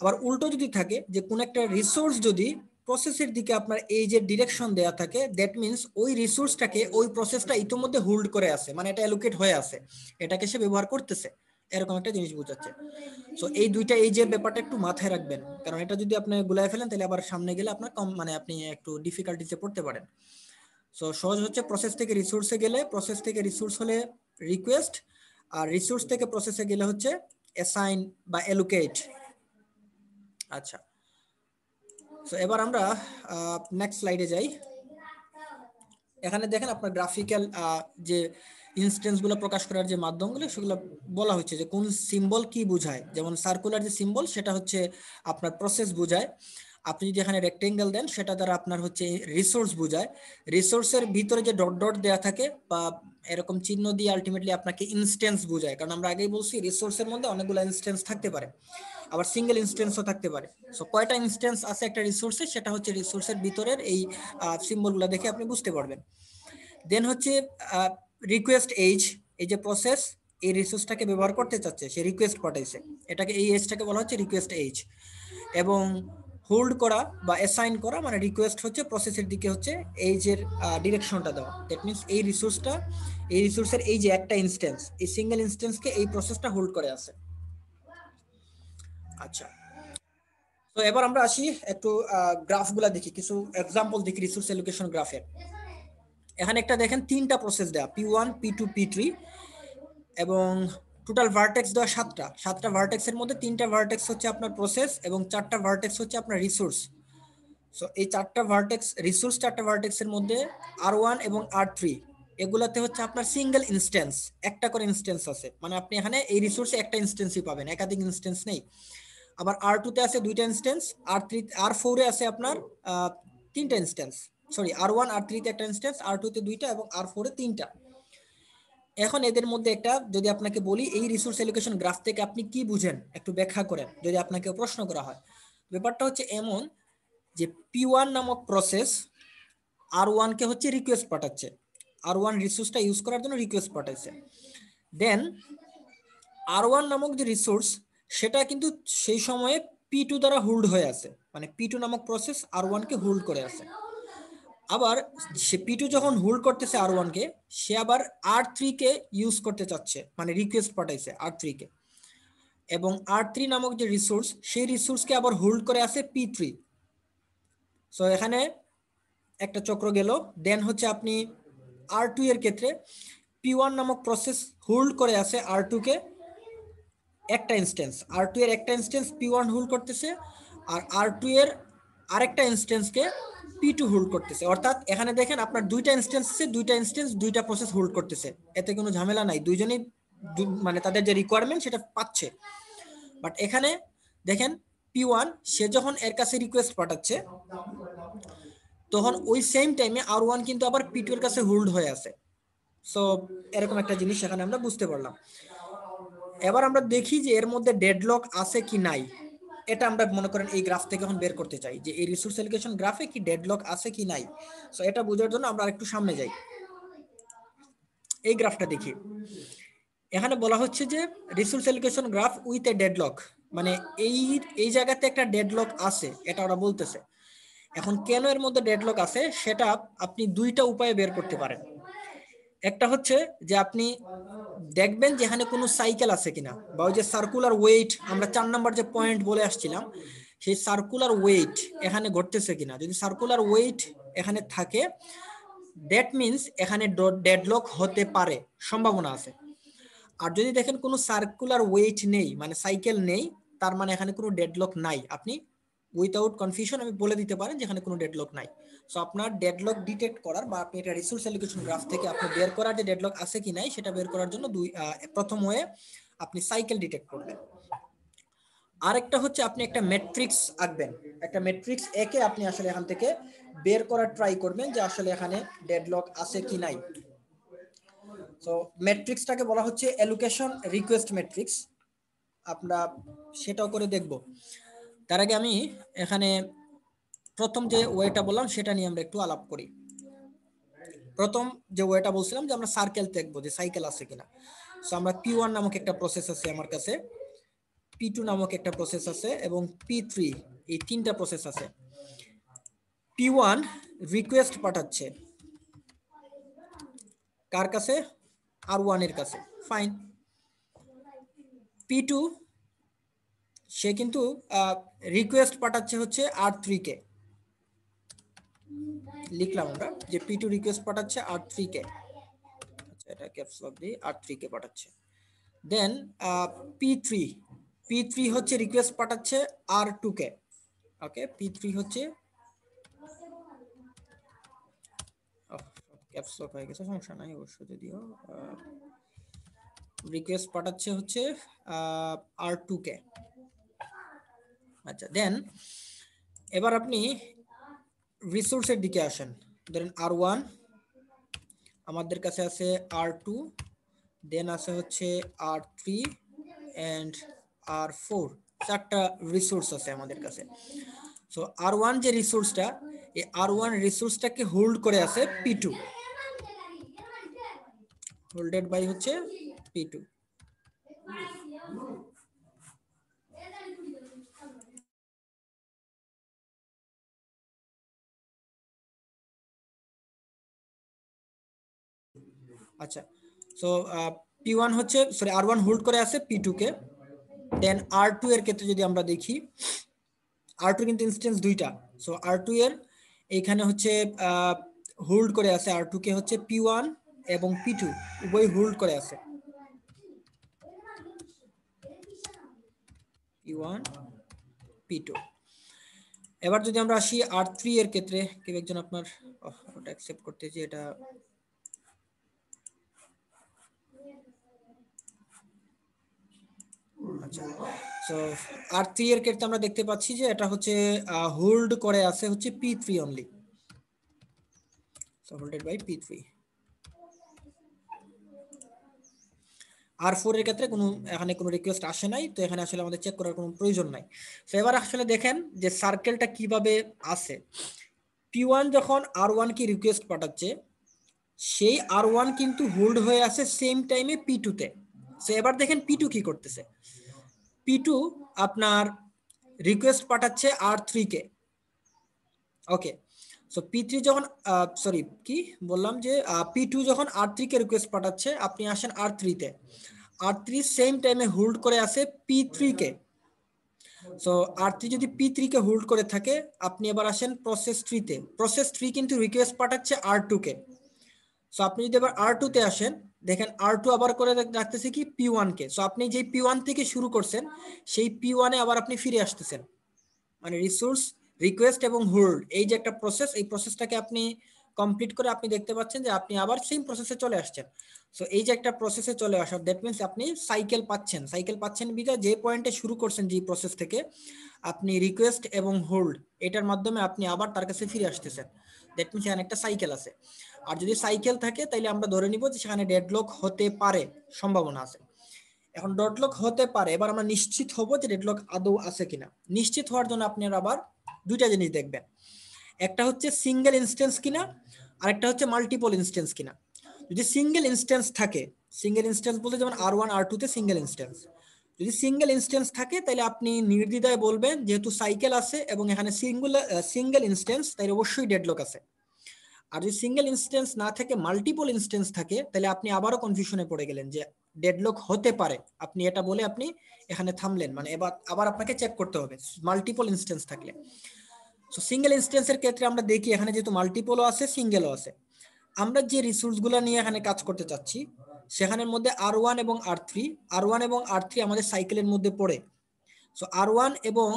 আবার উল্টো যদি থাকে যে কোন একটা রিসোর্স যদি প্রসেসের দিকে আপনার এই যে ডিরেকশন দেয়া থাকে, দ্যাট মিনস ওই রিসোর্সটাকে ওই প্রসেসটা ইতিমধ্যে হোল্ড করে আছে, মানে এটা অ্যালোকেট হয়ে আছে, এটাকে সে ব্যবহার করতেছে, এরকম একটা জিনিস বোঝাচ্ছে। সো এই দুইটা এই যে ব্যাপারটা একটু মাথায় রাখবেন, কারণ এটা যদি আপনি গুলায় ফেলেন তাহলে আবার সামনে গেলে আপনার কম মানে আপনি একটু ডিফিকাল্টিতে পড়তে পারেন। সো সহজ হচ্ছে, প্রসেস থেকে রিসোর্সে গেলে, প্রসেস থেকে রিসোর্স হলে রিকোয়েস্ট, আর রিসোর্স থেকে প্রসেসে গেলে হচ্ছে অ্যাসাইন বা অ্যালোকেট। আচ্ছা, সো এবার আমরা নেক্সট স্লাইডে যাই। এখানে দেখেন আপনার গ্রাফিক্যাল যে ইনস্ট্যান্সগুলো প্রকাশ করার যে মাধ্যমগুলো সেগুলো বলা হচ্ছে যে কোন সিম্বল কি বোঝায়। যেমন সার্কুলার যে সিম্বল সেটা হচ্ছে আপনার প্রসেস বোঝায়, আপনি যদি এখানে রেক্টেঙ্গেল দেন সেটা দ্বারা আপনার হচ্ছে রিসোর্স বোঝায়, রিসোর্সের ভিতরে যে ডট ডট দেওয়া থাকে বা এরকম চিহ্ন দিয়ে আলটিমেটলি আপনাকে ইনস্ট্যান্স বোঝায়, কারণ আমরা আগেই বলছি রিসোর্সের মধ্যে অনেকগুলো ইনস্ট্যান্স থাকতে পারে, আবার সিঙ্গেল ইনস্ট্যান্সও থাকতে পারে। সো কয়টা ইনস্ট্যান্স আছে একটা রিসোর্সে সেটা হচ্ছে রিসোর্সের ভিতরের এই সিম্বলগুলো দেখে আপনি বুঝতে পারবেন। দেন হচ্ছে রিকোয়েস্ট এজ, এই যে প্রসেস এই রিসোর্সটাকে ব্যবহার করতে চাচ্ছে, সে রিকোয়েস্ট পাঠাইছে, এটাকে এই এজটাকে বলা হচ্ছে রিকোয়েস্ট এজ। এবং হোল্ড করা বা অ্যাসাইন করা মানে রিকোয়েস্ট হচ্ছে প্রসেসের দিকে হচ্ছে এইজের ডিরেকশনটা দেওয়া, দ্যাট মিনস এই রিসোর্সটা, এই রিসোর্সের এই যে একটা ইনস্ট্যান্স, এই সিঙ্গেল ইনস্ট্যান্সকে এই প্রসেসটা হোল্ড করে আছে। আচ্ছা, তো এবার আমরা আসি একটু গ্রাফগুলা দেখি, কিছু এক্সাম্পল দেখি রিসোর্স অ্যালোকেশন গ্রাফের। এখানে একটা দেখেন তিনটা প্রসেস দেওয়া, P1 P2 P3, এবং টোটাল ভার্টেক্স দেওয়া সাতটা ভার্টেক্সের মধ্যে তিনটা ভার্টেক্স হচ্ছে আপনার প্রসেস এবং চারটা ভার্টেক্স হচ্ছে আপনার রিসোর্স। সো এই চারটা ভার্টেক্স রিসোর্স, চারটা ভার্টেক্সের মধ্যে R1 এবং R3 এগুলাতে হচ্ছে আপনার সিঙ্গেল ইনস্ট্যান্স, একটা করে ইনস্ট্যান্স আছে, মানে আপনি এখানে এই রিসোর্সে একটা ইনস্ট্যান্সই পাবেন, একাধিক ইনস্ট্যান্স নেই। আবার R2 তে আছে দুইটা ইনস্ট্যান্স, R3 R4 এ আছে আপনার তিনটা ইনস্ট্যান্স, R1 R3 তে একটা ইনস্ট্যান্স, R2 তে দুইটা এবং R4 এ তিনটা। এখন এদের মধ্যে একটা যদি আপনাকে বলি এই রিসোর্স অ্যালোকেশন গ্রাফ থেকে আপনি কি বুঝেন একটু ব্যাখ্যা করেন, যদি আপনাকে প্রশ্ন করা হয়। ব্যাপারটা হচ্ছে এমন যে P1 নামক প্রসেস R1 কে হচ্ছে রিকোয়েস্ট পাঠাচ্ছে, R1 রিসোর্সটা ইউজ করার জন্য রিকোয়েস্ট পাঠাইছে। দেন R1 নামক যে রিসোর্স সেটা কিন্তু সেই সময়ে P2 দ্বারা হোল্ড হয়ে আছে, মানে P2 নামক প্রসেস R1 কে হোল্ড করে আছে। আবার সে P2 যখন হোল্ড করতেছে R1 কে, সে আবার R3 কে ইউজ করতে চাচ্ছে, মানে রিকোয়েস্ট পাঠাইছে R3 কে, এবং R3 নামক যে রিসোর্স, সেই রিসোর্সকে আবার হোল্ড করে আছে P3। সো এখানে একটা চক্র গেল। দেন হচ্ছে আপনি R2 এর ক্ষেত্রে P1 নামক প্রসেস হোল্ড করে আছে R2 কে একটা ইনস্ট্যান্স, R2 এর একটা ইনস্ট্যান্স P1 হোল্ড করতেছে, আর R2 এর আরেকটা ইনস্ট্যান্সকে P2 হোল্ড করতেছে। অর্থাৎ এখানে দেখেন আপনার দুইটা ইনস্ট্যান্স আছে, দুইটা ইনস্ট্যান্স দুইটা প্রসেস হোল্ড করতেছে, এতে কোনো ঝামেলা নাই, দুইজনেই মানে তাদের যে রিকোয়ারমেন্ট সেটা পাচ্ছে। বাট এখানে দেখেন P1 সে যখন এর কাছে রিকোয়েস্ট পাঠাচ্ছে, তখন ওই সেম টাইমে R1 কিন্তু আবার P2 এর কাছে হোল্ড হয়ে আছে। সো এরকম একটা জিনিস এখানে আমরা বুঝতে পারলাম। এবার আমরা দেখি যে এর মধ্যে ডেডলক আছে কি নাই। এটা আমরা মনে করেন এই গ্রাফ থেকে এখন বের করতে চাই যে এই রিসোর্স অ্যালোকেশন গ্রাফে কি ডেডলক আছে কি নাই। সো এটা বোঝার জন্য আমরা একটু সামনে যাই, এই গ্রাফটা দেখি। এখানে বলা হচ্ছে যে resource allocation graph with a deadlock, মানে এই জায়গাতে একটা ডেডলক আছে, এটা ওরা বলতেছে। এখন কেন এর মধ্যে ডেডলক আছে সেটা আপনি দুইটা উপায়ে বের করতে পারেন। একটা হচ্ছে যে আপনি দেখবেন যে এখানে কোনো সাইকেল আছে কিনা, বা ওই যে সার্কুলার ওয়েট, আমরা 4 নাম্বার যে পয়েন্ট বলে আসছিলাম, সেই সার্কুলার ওয়েট এখানে ঘটতেছে কিনা। যদি সার্কুলার ওয়েট এখানে থাকে, দ্যাট মিনস এখানে ডেডলক হতে পারে, সম্ভাবনা আছে। আর যদি দেখেন কোনো সার্কুলার ওয়েট নেই, মানে সাইকেল নেই, তার মানে এখানে কোনো ডেডলক নাই। আপনি উইথাউট কনফিউশন আমি বলে দিতে পারেন যেখানে কোনো ডেডলক নাই। সো আপনার ডেডলক ডিটেক্ট করার, বা আপনি এটা রিসোর্স অ্যালোকেশন গ্রাফ থেকে আপনি বের করার যে ডেডলক আছে কি নাই সেটা বের করার জন্য প্রথম ওয়ে আপনি সাইকেল ডিটেক্ট করবেন। আরেকটা হচ্ছে আপনি একটা ম্যাট্রিক্স আঁকবেন, একটা ম্যাট্রিক্স একে আপনি আসলে এখান থেকে বের করার ট্রাই করবেন যে আসলে এখানে ডেডলক আছে কি নাই। সো ম্যাট্রিক্সটাকে বলা হচ্ছে অ্যালোকেশন রিকোয়েস্ট ম্যাট্রিক্স, আমরা সেটাও করে দেখব। তার আগে আমি এখানে প্রথম যে ওয়েটা বললাম সেটা নিয়ে আমরা একটু আলাপ করি। প্রথম যে ওয়েটা বলছিলাম যে আমরা সার্কেল দেখবো যে সাইকেল আছে কিনা। সো আমরা P1 নামক একটা প্রসেস আছে আমার কাছে, P2 নামক একটা প্রসেস আছে, এবং P3, এই তিনটা প্রসেস আছে। P1 রিকোয়েস্ট পাঠাচ্ছে কার কাছে? R1 এর কাছে, ফাইন। P2 সে কিন্তু রিকোয়েস্ট পাঠাচ্ছে হচ্ছে R3 কে, লিখলাম আমরা যে P2 রিকোয়েস্ট পাঠাচ্ছে R3 কে, আচ্ছা এটা ক্যাপস লক দিয়ে R3 কে পাঠাচ্ছে। দেন P3 হচ্ছে রিকোয়েস্ট পাঠাচ্ছে R2 কে, ওকে। P3 হচ্ছে ক্যাপস লক হয়ে গেছে, সমস্যা নাই অবশ্য, যদিও রিকোয়েস্ট পাঠাচ্ছে হচ্ছে R2 কে। আচ্ছা, দেন এবার আপনি রিসোর্সের দিকে আসেন। ধরেন R1, আমাদের কাছে আছে R2, দেন আছে হচ্ছে R3 এন্ড R4, চারটা রিসোর্স আছে আমাদের কাছে। সো R1 যে রিসোর্সটা, এই R1 রিসোর্সটাকে হোল্ড করে আছে P2, হোল্ডেড বাই হচ্ছে P2। আচ্ছা, সো P1 হচ্ছে, সরি R1 হোল্ড করে আছে P2 কে। দেন R2 এর ক্ষেত্রে যদি আমরা দেখি, R2 কিন্তু ইনস্ট্যান্স দুইটা। সো R2 এর এইখানে হচ্ছে হোল্ড করে আছে R2 কে হচ্ছে P1 এবং P2 উভয় হোল্ড করে আছে, P1 P2। এবার যদি আমরা আসি R3 এর ক্ষেত্রে, কেউ একজন আপনার ওটা অ্যাকসেপ্ট করতেছি, এটা আচ্ছা। সো R3 এর ক্ষেত্রে আমরা দেখতে পাচ্ছি যে এটা হচ্ছে হোল্ড করে আছে হচ্ছে P3 only, so হোল্ডেড by P3। R4 এর ক্ষেত্রে এখানে কোনো রিকোয়েস্ট আসে নাই, তো এখানে আসলে আমাদের চেক করার কোনো প্রয়োজন নাই। তো এবার আসলে দেখেন যে সার্কেলটা কিভাবে আছে। P1 যখন R1 কি রিকোয়েস্ট পাঠাচ্ছে, সেই R1 কিন্তু হোল্ড হয়ে আছে সেম টাইমে P2 তে। সো এবার দেখেন P2 কি করতেছে। P2 আপনার রিকোয়েস্ট পাঠাচ্ছে R3 কে, ওকে। সো P3 যখন সরি কি বললাম যে P2 যখন R3 কে রিকোয়েস্ট পাঠাচ্ছে, আপনি আসেন R3 তে, R3 সেম টাইমে হোল্ড করে আছে P3 কে। সো R3 যদি P3 কে হোল্ড করে থাকে, আপনি এবার আসেন প্রসেস 3 তে। প্রসেস 3 কিন্তু রিকোয়েস্ট পাঠাচ্ছে R2 কে। সো আপনি যদি এবার R2 তে আসেন, দেখেন R2 আবার করে রাখতেছে কি P1 কে। সো আপনি যে P1 থেকে শুরু করছেন সেই P1 এ আবার আপনি ফিরে আসতেছেন। মানে রিসোর্স রিকোয়েস্ট এবং হোল্ড, এই যে একটা প্রসেস, এই প্রসেসটাকে আপনি কমপ্লিট করে আপনি দেখতে পাচ্ছেন যে আপনি আবার সেম প্রসেসে চলে আসছেন। সো এই যে একটা প্রসেসে চলে আসা, দ্যাট মিন্স আপনি সাইকেল পাচ্ছেন। সাইকেল পাচ্ছেন বিধায় যে পয়েন্টে শুরু করছেন যে প্রসেস থেকে, আপনি রিকোয়েস্ট এবং হোল্ড এটার মাধ্যমে আপনি আবার তার কাছে ফিরে আসতেছেন। দ্যাট মিন্স এখানে একটা সাইকেল আছে। আর যদি সাইকেল থাকে তাহলে আমরা ধরে নিব যে সেখানে ডেডলক হতে পারে, সম্ভাবনা আছে। এখন ডেডলক হতে পারে, এবার আমরা নিশ্চিত হব যে ডেডলক আদৌ আছে কিনা। নিশ্চিত হওয়ার জন্য আপনি আবার দুইটা জিনিস দেখবেন, একটা হচ্ছে সিঙ্গেল ইনস্ট্যান্স কিনা, আর একটা হচ্ছে মাল্টিপল ইনস্ট্যান্স কিনা। যদি সিঙ্গেল ইনস্ট্যান্স থাকে, সিঙ্গেল ইনস্ট্যান্স বলতে যেমন R1 R2 তে সিঙ্গেল ইনস্ট্যান্স, যদি সিঙ্গেল ইনস্ট্যান্স থাকে তাহলে আপনি নির্দ্বিধায় বলবেন যেহেতু সাইকেল আছে এবং এখানে সিঙ্গেল ইনস্ট্যান্স, তাই অবশ্যই ডেডলক আছে। আর যদি সিঙ্গেল ইনস্ট্যান্স না থাকে, মাল্টিপল ইনস্ট্যান্স থাকে, তাহলে আপনি আবারও কনফিউশনে পড়ে গেলেন যে ডেডলক হতে পারে। আপনি এটা বলে আপনি এখানে থামলেন, মানে এবার আবার আপনাকে চেক করতে হবে মাল্টিপল ইনস্ট্যান্স থাকলে। সো সিঙ্গেল ইনস্ট্যান্সের ক্ষেত্রে আমরা দেখি এখানে যেহেতু মাল্টিপলও আছে সিঙ্গেলও আছে, আমরা যে রিসোর্সগুলো নিয়ে এখানে কাজ করতে চাচ্ছি সেখানের মধ্যে R1 এবং R3 এবং R3 আমাদের সাইকেলের মধ্যে পড়ে। সো R1 এবং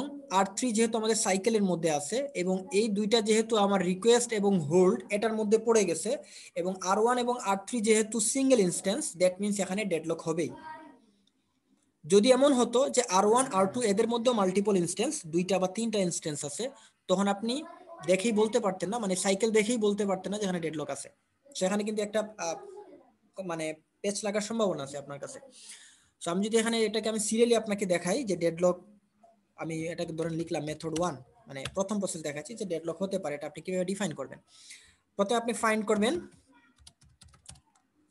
R3 যেহেতু আমাদের সাইকেলের মধ্যে আছে এবং এই দুইটা যেহেতু আমার রিকোয়েস্ট এবং হোল্ড এটার মধ্যে পড়ে গেছে, এবং R1 এবং R3 যেহেতু সিঙ্গেল ইনস্ট্যান্স, দ্যাট মিন্স এখানে ডেডলক হবেই। যদি এমন হতো যে R1 R2 এদের মধ্যে মাল্টিপল ইনস্ট্যান্স, দুইটা বা তিনটা ইনস্ট্যান্স আছে, তখন আপনি দেখেই বলতে পারতেন না, মানে সাইকেল দেখেই বলতে পারতেন না যেখানে ডেডলক আছে। সেখানে কিন্তু একটা মানে পেচ লাগার সম্ভাবনা আছে আপনার কাছে। সো আমি যদি এখানে এটাকে আমি সিরিয়ালি আপনাকে দেখাই যে ডেডলক, আমি এটাকে ধরে লিখলাম মেথড 1, মানে প্রথম প্রসেস দেখাচ্ছি যে ডেডলক হতে পারে, এটা আপনি কিভাবে ডিফাইন করবেন। প্রথমে আপনি ফাইন্ড করবেন,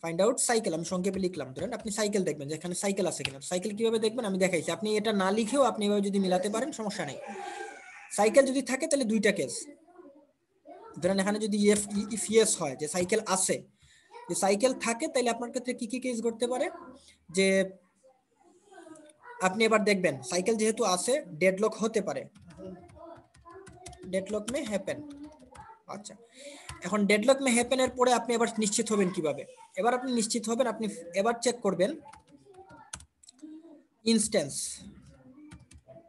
ফাইন্ড আউট সাইকেল, আমি সংক্ষেপে লিখলাম। ধরেন আপনি সাইকেল দেখবেন যে এখানে সাইকেল আছে কিনা। সাইকেল কিভাবে দেখবেন আমি দেখাইছি, আপনি এটা না লিখেও আপনি এভাবে যদি মিলাতে পারেন সমস্যা নেই। সাইকেল যদি থাকে তাহলে দুইটা কেস, ধরেন এখানে যদি ইফ ইয়েস হয় যে সাইকেল আছে, যে সাইকেল থাকে, তাহলে আপনার ক্ষেত্রে কি কি কেস ঘটতে পারে, যে আপনি এবার দেখবেন সাইকেল যেহেতু আছে ডেডলক হতে পারে, ডেডলক মে হ্যাপেন। আচ্ছা, এখন ডেডলক মে হ্যাপেনের পরে আপনি এবার নিশ্চিত হবেন কিভাবে। এবার আপনি নিশ্চিত হবেন, আপনি এবার চেক করবেন ইনস্ট্যান্স,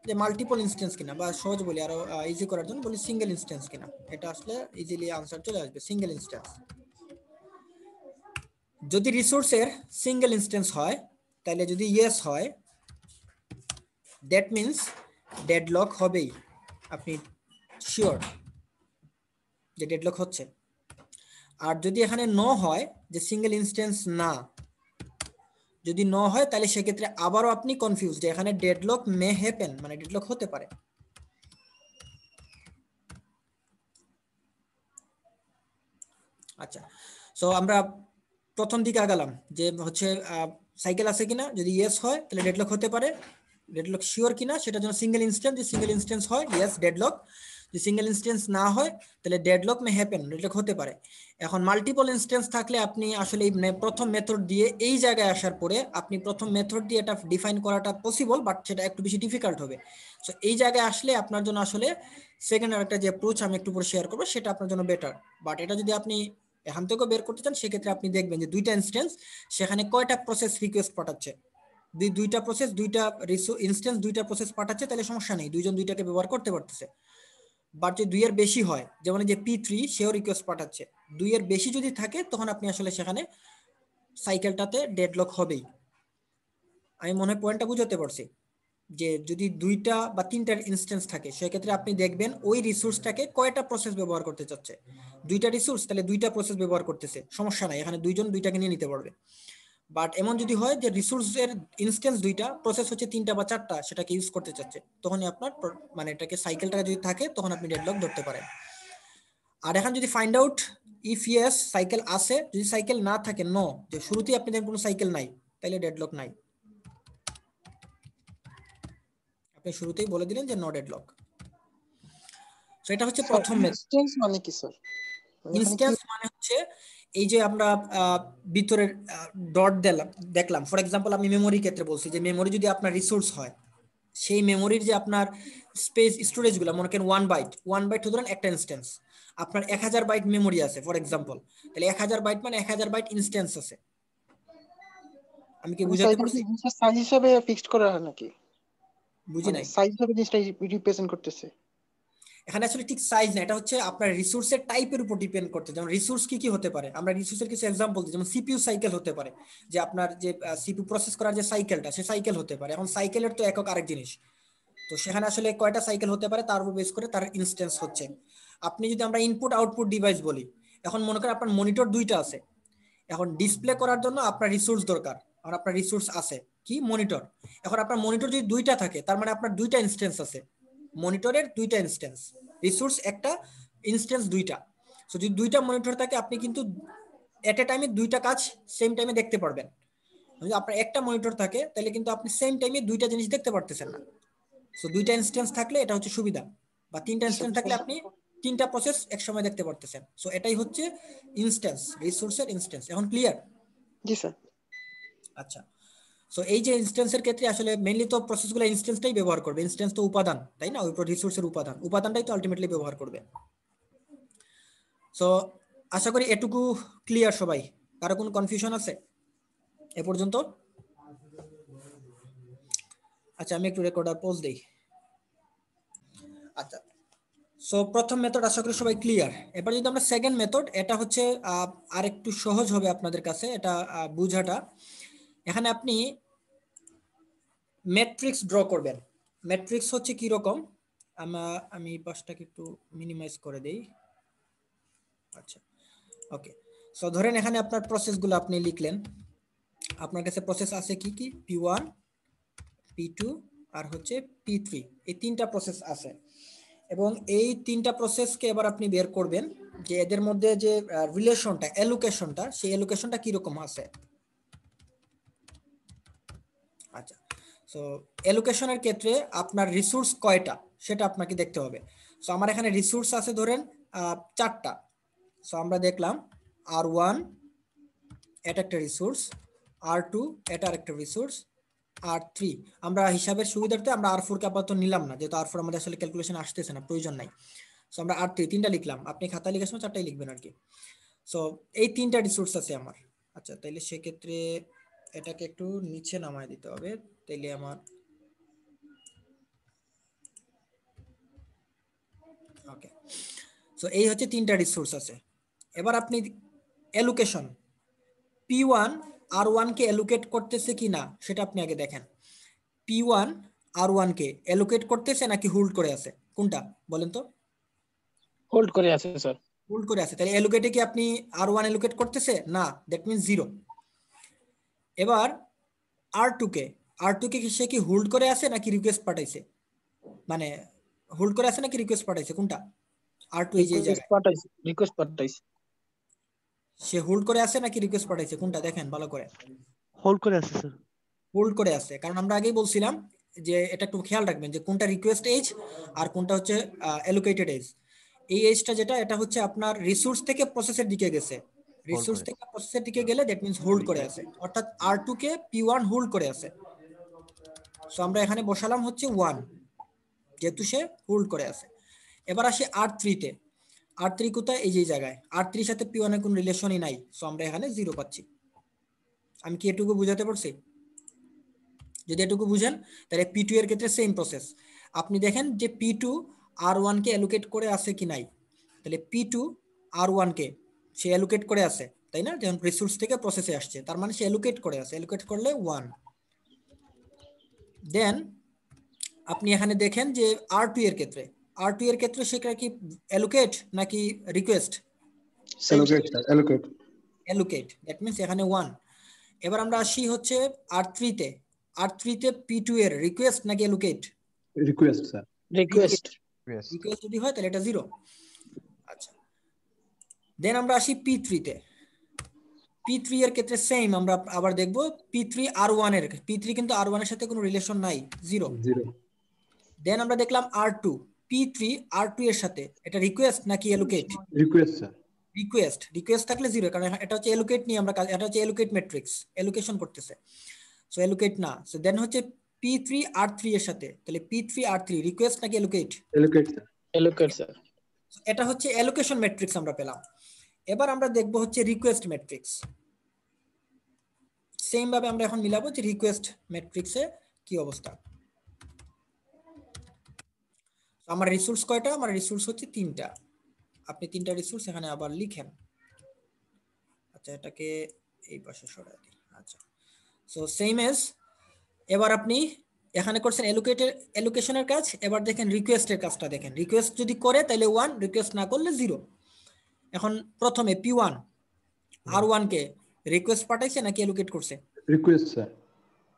যে মাল্টিপল ইনস্ট্যান্স কিনা, বা সহজ বলি আরো ইজি করার জন্য বলি সিঙ্গেল ইনস্ট্যান্স কিনা। এটা আসলে ইজিলি আনসার চলে আসবে, সিঙ্গেল ইনস্ট্যান্স। যদি রিসোর্সের সিঙ্গেল ইনস্ট্যান্স হয়, তাহলে যদি ইয়েস হয়, দ্যাট মিন্স ডেডলক হবেই, আপনি শিওর যে ডেডলক হচ্ছে। আর যদি এখানে নো হয় যে সিঙ্গেল ইনস্ট্যান্স না, যদি নো হয় তাহলে সেক্ষেত্রে আবারও আপনি কনফিউজ যে এখানে ডেডলক মে হ্যাপেন, মানে ডেডলক হতে পারে। আচ্ছা, সো আমরা প্রথম দিকে আগালাম যে হচ্ছে সাইকেল আছে কিনা, যদি ইয়েস হয় তাহলে ডেডলক হতে পারে। ডেডলক শিওর কিনা সেটার জন্য সিঙ্গেল ইনস্ট্যান্স, যদি সিঙ্গেল ইনস্ট্যান্স হয় ইয়েস ডেডলক, যদি সিঙ্গেল ইনস্ট্যান্স না হয় তাহলে ডেডলক মে হ্যাপেন, ডেডলক হতে পারে। এখন মাল্টিপল ইনস্ট্যান্স থাকলে আপনি আসলে এই প্রথম মেথড দিয়ে এই জায়গায় আসার পরে আপনি প্রথম মেথড দিয়ে এটা ডিফাইন করাটা পসিবল, বাট সেটা একটু বেশি ডিফিকাল্ট হবে। সো এই জায়গায় আসলে আপনার জন্য আসলে সেকেন্ড আরেকটা যে অ্যাপ্রোচ আমি একটু পরে শেয়ার করবো সেটা আপনার জন্য বেটার। বাট এটা যদি আপনি এখান থেকেও বের করতে চান সেক্ষেত্রে আপনি দেখবেন যে দুইটা ইনস্ট্যান্স, সেখানে কয়টা প্রসেস রিকোয়েস্ট পাঠাচ্ছে, দুইটা প্রসেস, দুইটা ইনস্ট্যান্স, দুইটা প্রসেস পাঠাচ্ছে, তাহলে সমস্যা নেই, দুইজন দুইটাকে ব্যবহার করতে পারতেছে। বাট যদি দুইয়ের বেশি হয়, যেমন যে P3 সেও রিকোয়েস্ট পাঠাচ্ছে, দুইয়ের বেশি যদি থাকে তখন আপনি আসলে সেখানে সাইকেলটাতে ডেডলক হবেই। আমি মনে হয় পয়েন্টটা বুঝাতে পারছি, যে যদি দুইটা বা তিনটার ইনস্ট্যান্স থাকে সেক্ষেত্রে আপনি দেখবেন ওই রিসোর্সটাকে কয়টা প্রসেস ব্যবহার করতে চাচ্ছে। দুইটা রিসোর্স, তাহলে দুইটা প্রসেস ব্যবহার করতেছে, সমস্যা নাই, এখানে দুইজন দুইটাকে নিয়ে নিতে পারবে। বাট এমন যদি হয় যে রিসোর্সের ইনস্ট্যান্স দুইটা, প্রসেস হচ্ছে তিনটা বা চারটা, সেটাকে ইউজ করতে চাচ্ছে, তখনই আপনার মানে এটাকে সাইকেলটা যদি থাকে তখন আপনি ডেডলক ধরতে পারেন। আর এখন যদি find out if yes cycle আছে, যদি সাইকেল না থাকে নো, যে শুরুতেই আপনি দেখেন কোনো সাইকেল নাই, তাহলে ডেডলক নাই, আপনি শুরুতেই বলে দিলেন যে নো ডেডলক। এটা হচ্ছে স্যার প্রথম মেথড। ইনস্ট্যান্স মানে কি স্যার? মানে এখানে কি ইনস্ট্যান্স মানে হচ্ছে এই যে আমরা ভিতরের ডট দেখলাম, ফর এক্সাম্পল আমি মেমোরি ক্ষেত্রে বলছি যে মেমোরি যদি আপনার রিসোর্স হয়, সেই মেমোরির যে আপনার স্পেস স্টোরেজ গুলো, মনে করেন 1 বাইট ধরেন একটা ইনস্ট্যান্স, আপনার 1000 বাইট মেমোরি আছে ফর এক্সাম্পল, তাহলে 1000 বাইট মানে 1000 বাইট ইনস্ট্যান্স আছে। আমি কি মানে বুঝাতে সাইজ কি পারছি? জিনিসটা সাইজ হিসাবে ফিক্সড করা হয় নাকি? বুঝি মানে নাই। সাইজ হিসাবে জিনিসটা রিপ্রেজেন্ট করতেছে? এখানে আসলে ঠিক সাইজ না, এটা হচ্ছে আপনার রিসোর্সের টাইপের উপর ডিপেন্ড করতে। যেমন রিসোর্স কি কি হতে পারে, আমরা রিসোর্সের কিছু এক্সাম্পল দিই, যেমন সিপিইউ সাইকেল হতে পারে, যে আপনার যে সিপিইউ প্রসেস করার যে সাইকেলটা, সে সাইকেল হতে পারে। এখন সাইকেলের তো একক আরেক জিনিস, তো সেখানে আসলে কয়টা সাইকেল হতে পারে তার উপর বেস করে তার ইনস্ট্যান্স হচ্ছে। আপনি যদি আমরা ইনপুট আউটপুট ডিভাইস বলি, এখন মনে করেন আপনার মনিটর দুইটা আছে, এখন ডিসপ্লে করার জন্য আপনার রিসোর্স দরকার, আর আপনার রিসোর্স আছে কি মনিটর। এখন আপনার মনিটর যদি দুইটা থাকে, তার মানে আপনার দুইটা ইনস্ট্যান্স আছে, মনিটরের দুইটা ইনস্ট্যান্স, রিসোর্স একটা, ইনস্ট্যান্স দুইটা। সো যদি দুইটা মনিটর থাকে, আপনি কিন্তু এট এ টাইমে দুইটা কাজ সেম টাইমে দেখতে পারবেন। যদি আপনার একটা মনিটর থাকে, তাহলে কিন্তু আপনি সেম টাইমে দুইটা জিনিস দেখতে পারতেছেন না। সো দুইটা ইনস্ট্যান্স থাকলে এটা হচ্ছে সুবিধা, বা তিনটা ইনস্ট্যান্স থাকলে আপনি তিনটা প্রসেস একসময় দেখতে পারতেছেন। সো এটাই হচ্ছে ইনস্ট্যান্স, রিসোর্সের ইনস্ট্যান্স। এখন ক্লিয়ার? জি স্যার। আচ্ছা, সো এই যে ইনস্ট্যান্সের ক্ষেত্রে আসলে মেইনলি তো প্রসেসগুলো ইনস্ট্যান্সটাই ব্যবহার করবে। ইনস্ট্যান্স তো উপাদান, তাই না? ওই রিসোর্সের উপাদানটাই তো আলটিমেটলি ব্যবহার করবে। সো আশা করি এটুকু ক্লিয়ার সবাই। কারো কোনো কনফিউশন আছে এ পর্যন্ত? আচ্ছা, আমি একটু রেকর্ডার পজ দেই। আচ্ছা, সো প্রথম মেথড আশা করি সবাই ক্লিয়ার। এবার যদি আমরা সেকেন্ড মেথড, এটা হচ্ছে আর একটু সহজ হবে আপনাদের কাছে এটা বুঝাটা। এখানে আপনি ম্যাট্রিক্স ড্র করবেন। ম্যাট্রিক্স হচ্ছে কি রকম, আমি পাশটাকে একটু মিনিমাইজ করে দেই। আচ্ছা, ওকে। সো ধরেন এখানে আপনার প্রসেসগুলো আপনি লিখলেন, আপনার কাছে প্রসেস আছে কি কি, P1, P2 আর হচ্ছে P3, এই তিনটা প্রসেস আছে। এবং এই তিনটা প্রসেসকে এবার আপনি বের করবেন যে এদের মধ্যে যে রিলেশনটা, অ্যালোকেশনটা, সেই অ্যালোকেশনটা কিরকম আছে। আচ্ছা, সো অ্যালোকেশনের ক্ষেত্রে আপনার রিসোর্স কয়টা সেটা আপনাকে দেখতে হবে। সো আমার এখানে রিসোর্স আছে ধরেন 4টা। সো আমরা দেখলাম R1 এটা একটা রিসোর্স, R2 এটা আরেকটা রিসোর্স, R3 আমরা হিসাবের সুবিধার্থে আমরা R4 কে আপাতত নিলাম না, যেহেতু R4 আমাদের আসলে ক্যালকুলেশন আসতেছে না, প্রয়োজন নাই। সো আমরা R3 তিনটা লিখলাম, আপনি খাতায় লিখার সময় 4টাই লিখবেন আর কি। সো এই তিনটা রিসোর্স আছে আমার। আচ্ছা, তাইলে সেক্ষেত্রে এটাকে একটু নিচে নামায় দিতে হবে, তাইলে আমার ওকে। সো এই হচ্ছে তিনটা রিসোর্স আছে। এবার আপনি অ্যালোকেশন P1 R1 কে অ্যালোকেট করতেছে কি না সেটা আপনি আগে দেখেন। P1 R1 কে অ্যালোকেট করতেছে নাকি হোল্ড করে আছে, কোনটা বলেন তো? হোল্ড করে আছে স্যার। হোল্ড করে আছে, তাহলে অ্যালোকেটে কি আপনি R1 অ্যালোকেট করতেছে না, দ্যাট মিন্স 0। এবার R2 কে সে কি হোল্ড করে আছে নাকি রিকোয়েস্ট পাঠাইছে, মানে হোল্ড করে আছে নাকি রিকোয়েস্ট পাঠাইছে, কোনটা? R2 এই যে জায়গায় রিকোয়েস্ট পাঠাইছে। সে হোল্ড করে আছে নাকি রিকোয়েস্ট পাঠাইছে, কোনটা দেখেন ভালো করে। হোল্ড করে আছে স্যার। হোল্ড করে আছে, কারণ আমরা আগেই বলছিলাম যে এটা একটু খেয়াল রাখবেন যে কোনটা রিকোয়েস্ট এজ আর কোনটা হচ্ছে অ্যালোকেটেড এজ। এই এজটা যেটা, এটা হচ্ছে আপনার রিসোর্স থেকে প্রসেসের দিকে গেছে, রিসোর্স থেকে প্রসেসের দিকে গেলে দ্যাট মিন্স হোল্ড করে আছে, অর্থাৎ R2 কে P1 হোল্ড করে আছে। সো আমরা এখানে বসালাম হচ্ছে 1, যেহেতু সে হোল্ড করে আছে। এবার আসি R3 তে। R3 কোথায়, এই যে জায়গায়। R3 এর সাথে P1 এর কোনো রিলেশনই নাই, সো আমরা এখানে 0 পাচ্ছি। আমি কি এটুকু বুঝাতে পারছি? যদি এটুকু বুঝেন, তাহলে P2 এর ক্ষেত্রে সেম প্রসেস। আপনি দেখেন যে P2 R1 কে অ্যালোকেট করে আছে কি নাই, তাহলে P2 R1 কে সে অ্যালোকেট করে আছে, তাই না? যখন রিসোর্স থেকে প্রসেসে আসছে, তার মানে সে অ্যালোকেট করে আছে, অ্যালোকেট করলে 1। দেন আপনি এখানে দেখেন যে R2 এর ক্ষেত্রে, সেটা কি অ্যালোকেট নাকি রিকোয়েস্ট? অ্যালোকেট, দ্যাট মিন্স এখানে 1। এবার আমরা আসি হচ্ছে R3 তে। R3 তে P2 এর রিকোয়েস্ট নাকি অ্যালোকেট? Request sir. রিকোয়েস্ট যদি হয় তাহলে এটা 0। আচ্ছা, দেন আমরা আসি P3 তে। P3 এর ক্ষেত্রে সেম, আমরা আবার দেখব P3 R1 কিন্তু R1 এর সাথে কোনো রিলেশন নাই, 0। দেন আমরা দেখলাম R2 P3 R2 এর সাথে এটা রিকোয়েস্ট নাকি এলোকেট? Request sir. রিকোয়েস্ট থাকলে 0, কারণ এটা হচ্ছে এলোকেট নিয়ে আমরা এটা হচ্ছে এলোকেট ম্যাট্রিক্স, এলোকেশন করতেছে। সো এলোকেট না, সো দেন হচ্ছে P3 R3 এর সাথে, তাহলে P3 R3 রিকোয়েস্ট নাকি এলোকেট? এলোকেট স্যার। এলোকেট স্যার। এটা হচ্ছে এলোকেশন ম্যাট্রিক্স আমরা পেলাম। এবার আমরা দেখব হচ্ছে রিকোয়েস্ট ম্যাট্রিক্স। সেম ভাবে আমরা এখন মিলাবো যে রিকোয়েস্ট ম্যাট্রিক্সে কি অবস্থা। আমার রিসোর্স কয়টা? আমার রিসোর্স হচ্ছে 3টা। আপনি 3টা রিসোর্স এখানে আবার লিখেন। আচ্ছা, এটাকে এই পাশে সরাই দিই। আচ্ছা, সো সেম এজ এবার আপনি এখানে করছেন এলোকেশনের কাজ, এবার দেখেন রিকোয়েস্টের কাজটা দেখেন। রিকোয়েস্ট যদি করে তাহলে 1, রিকোয়েস্ট না করলে 0। এখন প্রথমে P1 R1 কে রিকোয়েস্ট পাঠাইছে নাকি এলোকেট করছে? Request sir.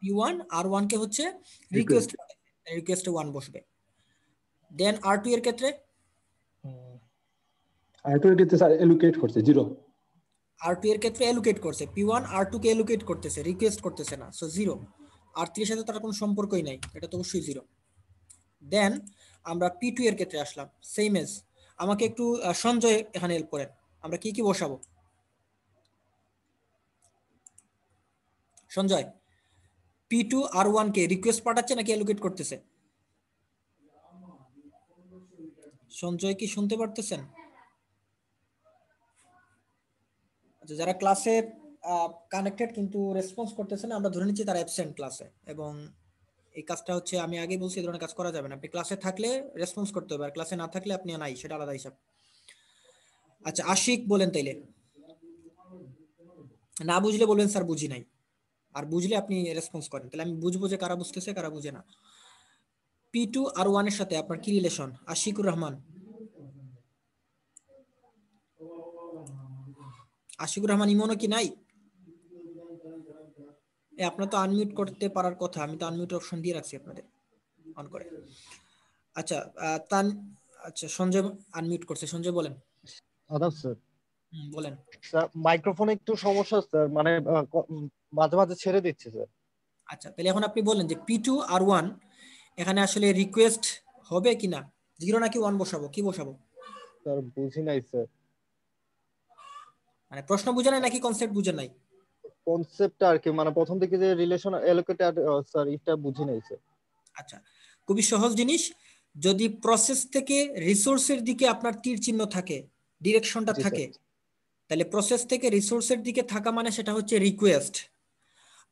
P1 R1 কে হচ্ছে রিকোয়েস্ট পাঠাইছে, রিকোয়েস্টে 1 বসবে। দেন R2 এর ক্ষেত্রে R2 এর ক্ষেত্রে স্যার এলোকেট করছে 0। R2 এর ক্ষেত্রে এলোকেট করছে, P1 R2 কে এলোকেট করতেছে, রিকোয়েস্ট করতেছে না, সো 0। R3 এর সাথে তার কোনো সম্পর্কই নাই, এটা তো অবশ্যই 0। দেন আমরা P2 এর ক্ষেত্রে আসলাম, সেম এজ। আমাকে একটু সঞ্জয় এখানে হেল্প করেন, আমরা কি কি বসাবো? সঞ্জয়, P2 R1 কে রিকোয়েস্ট পাঠাচ্ছে নাকি এলোকেট করতেছে? সঞ্জয় কি শুনতে পারতেছেন? আচ্ছা, যারা ক্লাসে কানেক্টেড কিন্তু রেসপন্স করতেছে না, আমরা ধরে নিচ্ছি তারা অ্যাবসেন্ট ক্লাসে। এবং এই কাজটা হচ্ছে আমি আগে বলছি এই ধরনের কাজ করা যাবে না। আপনি ক্লাসে থাকলে রেসপন্স করতে হবে, আর ক্লাসে না থাকলে আপনি নাই, সেটা আলাদা হিসাব। আচ্ছা, আশিক বলেন তাইলে। না বুঝলে বলবেন স্যার বুঝি নাই, আর বুঝলে আপনি রেসপন্স করেন, তাহলে আমি বুঝবো যে কারা বুঝতেছে কারা বুঝে না। P2 R1 এর সাথে আপনার কি রিলেশন? আশিকুর রহমান। আশিকুর রহমান ইমনও কি নাই? আপনার তো আনমিউট করতে পারার কথা, আমি তো আনমিউট অপশন দিয়ে রাখছি আপনাদের অন করে। আচ্ছা, আচ্ছা সঞ্জয় আনমিউট করছে, সঞ্জয় বলেন। আদাব স্যার। বলেন। স্যার মাইক্রোফোনে একটু সমস্যা স্যার, মানে মাঝে মাঝে ছেড়ে দিচ্ছে স্যার। আচ্ছা, তাহলে এখন আপনি বলেন যে P2 R1 এখানে আসলে রিকোয়েস্ট হবে কিনা, 0 নাকি 1 বসাবো, কি বসাবো? স্যার বুঝি নাই স্যার। মানে প্রশ্ন বুঝে নাই নাকি কনসেপ্ট বুঝে নাই? কনসেপ্টটা আর কি, মানে প্রথম দিকে যে রিলেশন অ্যালোকেটেড স্যার, এটা বুঝি নাই স্যার। আচ্ছা, খুবই সহজ জিনিস। যদি প্রসেস থেকে রিসোর্সের দিকে আপনার তীর চিহ্ন থাকে, ডিরেকশনটা জি থাকে, স্যার। তাহলে প্রসেস থেকে রিসোর্সের দিকে থাকা মানে সেটা হচ্ছে রিকোয়েস্ট।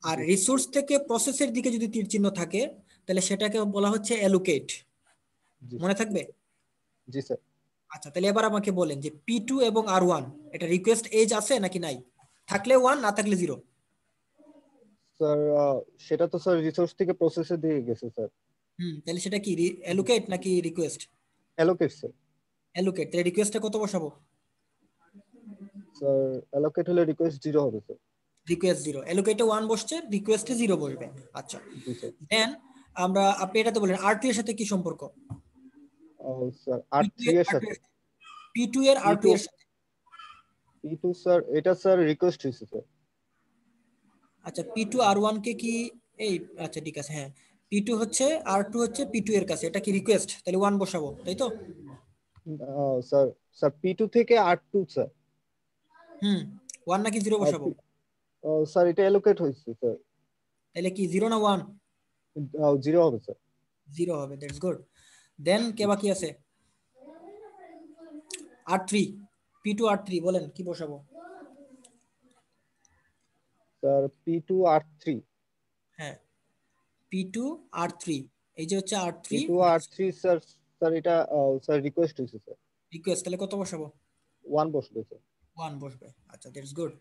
আর জি। রিসোর্স থেকে প্রসেসের দিকে যদি তীর চিহ্ন থাকে তাহলে সেটাকে বলা হচ্ছে অ্যালোকেট। জি মনে থাকবে? জি স্যার। আচ্ছা, তাহলে এবার আমাকে বলেন যে P2 এবং R1 এটা রিকোয়েস্ট এজ আছে নাকি নাই? থাকলে 1, না থাকলে 0। স্যার সেটা তো স্যার রিসোর্স থেকে প্রসেসে দিয়ে গেছে স্যার। তাহলে সেটা কি অ্যালোকেট নাকি রিকোয়েস্ট? Allocate sir. অ্যালোকেট। তাহলে রিকোয়েস্টে কত বসাবো? স্যার অ্যালোকেট হলে রিকোয়েস্ট 0 হবে স্যার। রিকোয়েস্ট 0, অ্যালোকেটে 1 বসছে, রিকোয়েস্টে 0 বসবে। আচ্ছা, জি স্যার। দেন আপনি এটা তো বলেন R2 এর সাথে কি সম্পর্ক? স্যার R3 এর সাথে। P2 এর R2 P2 এর সাথে। P2 স্যার, এটা স্যার রিকোয়েস্ট হয়েছে স্যার। আচ্ছা, P2 R1 কে কি এই, আচ্ছা ঠিক আছে, হ্যাঁ P2 হচ্ছে R2 হচ্ছে P2 এর কাছে, এটা কি রিকোয়েস্ট? তাহলে 1 বসাবো, তাই তো? স্যার স্যার P2 থেকে R2 স্যার। 1 নাকি 0 বসাবো? স্যার এটা অ্যালোকেট হয়েছে স্যার। তাহলে কি 0 না 1? 0 হবে স্যার। 0 হবে, দ্যাটস গুড। দেন কে বাকি আছে? R3, P2 R3 বলেন কি বসাবো? Sir P2 R3। হ্যাঁ, P2 R3, এই যে হচ্ছে R3 P2 R3 sir. Sir এটা স্যার রিকোয়েস্ট হয়েছে স্যার। রিকোয়েস্ট, তাহলে কত বসাবো? 1 বসবে স্যার। 1 বসবে। আচ্ছা, দ্যাটস গুড।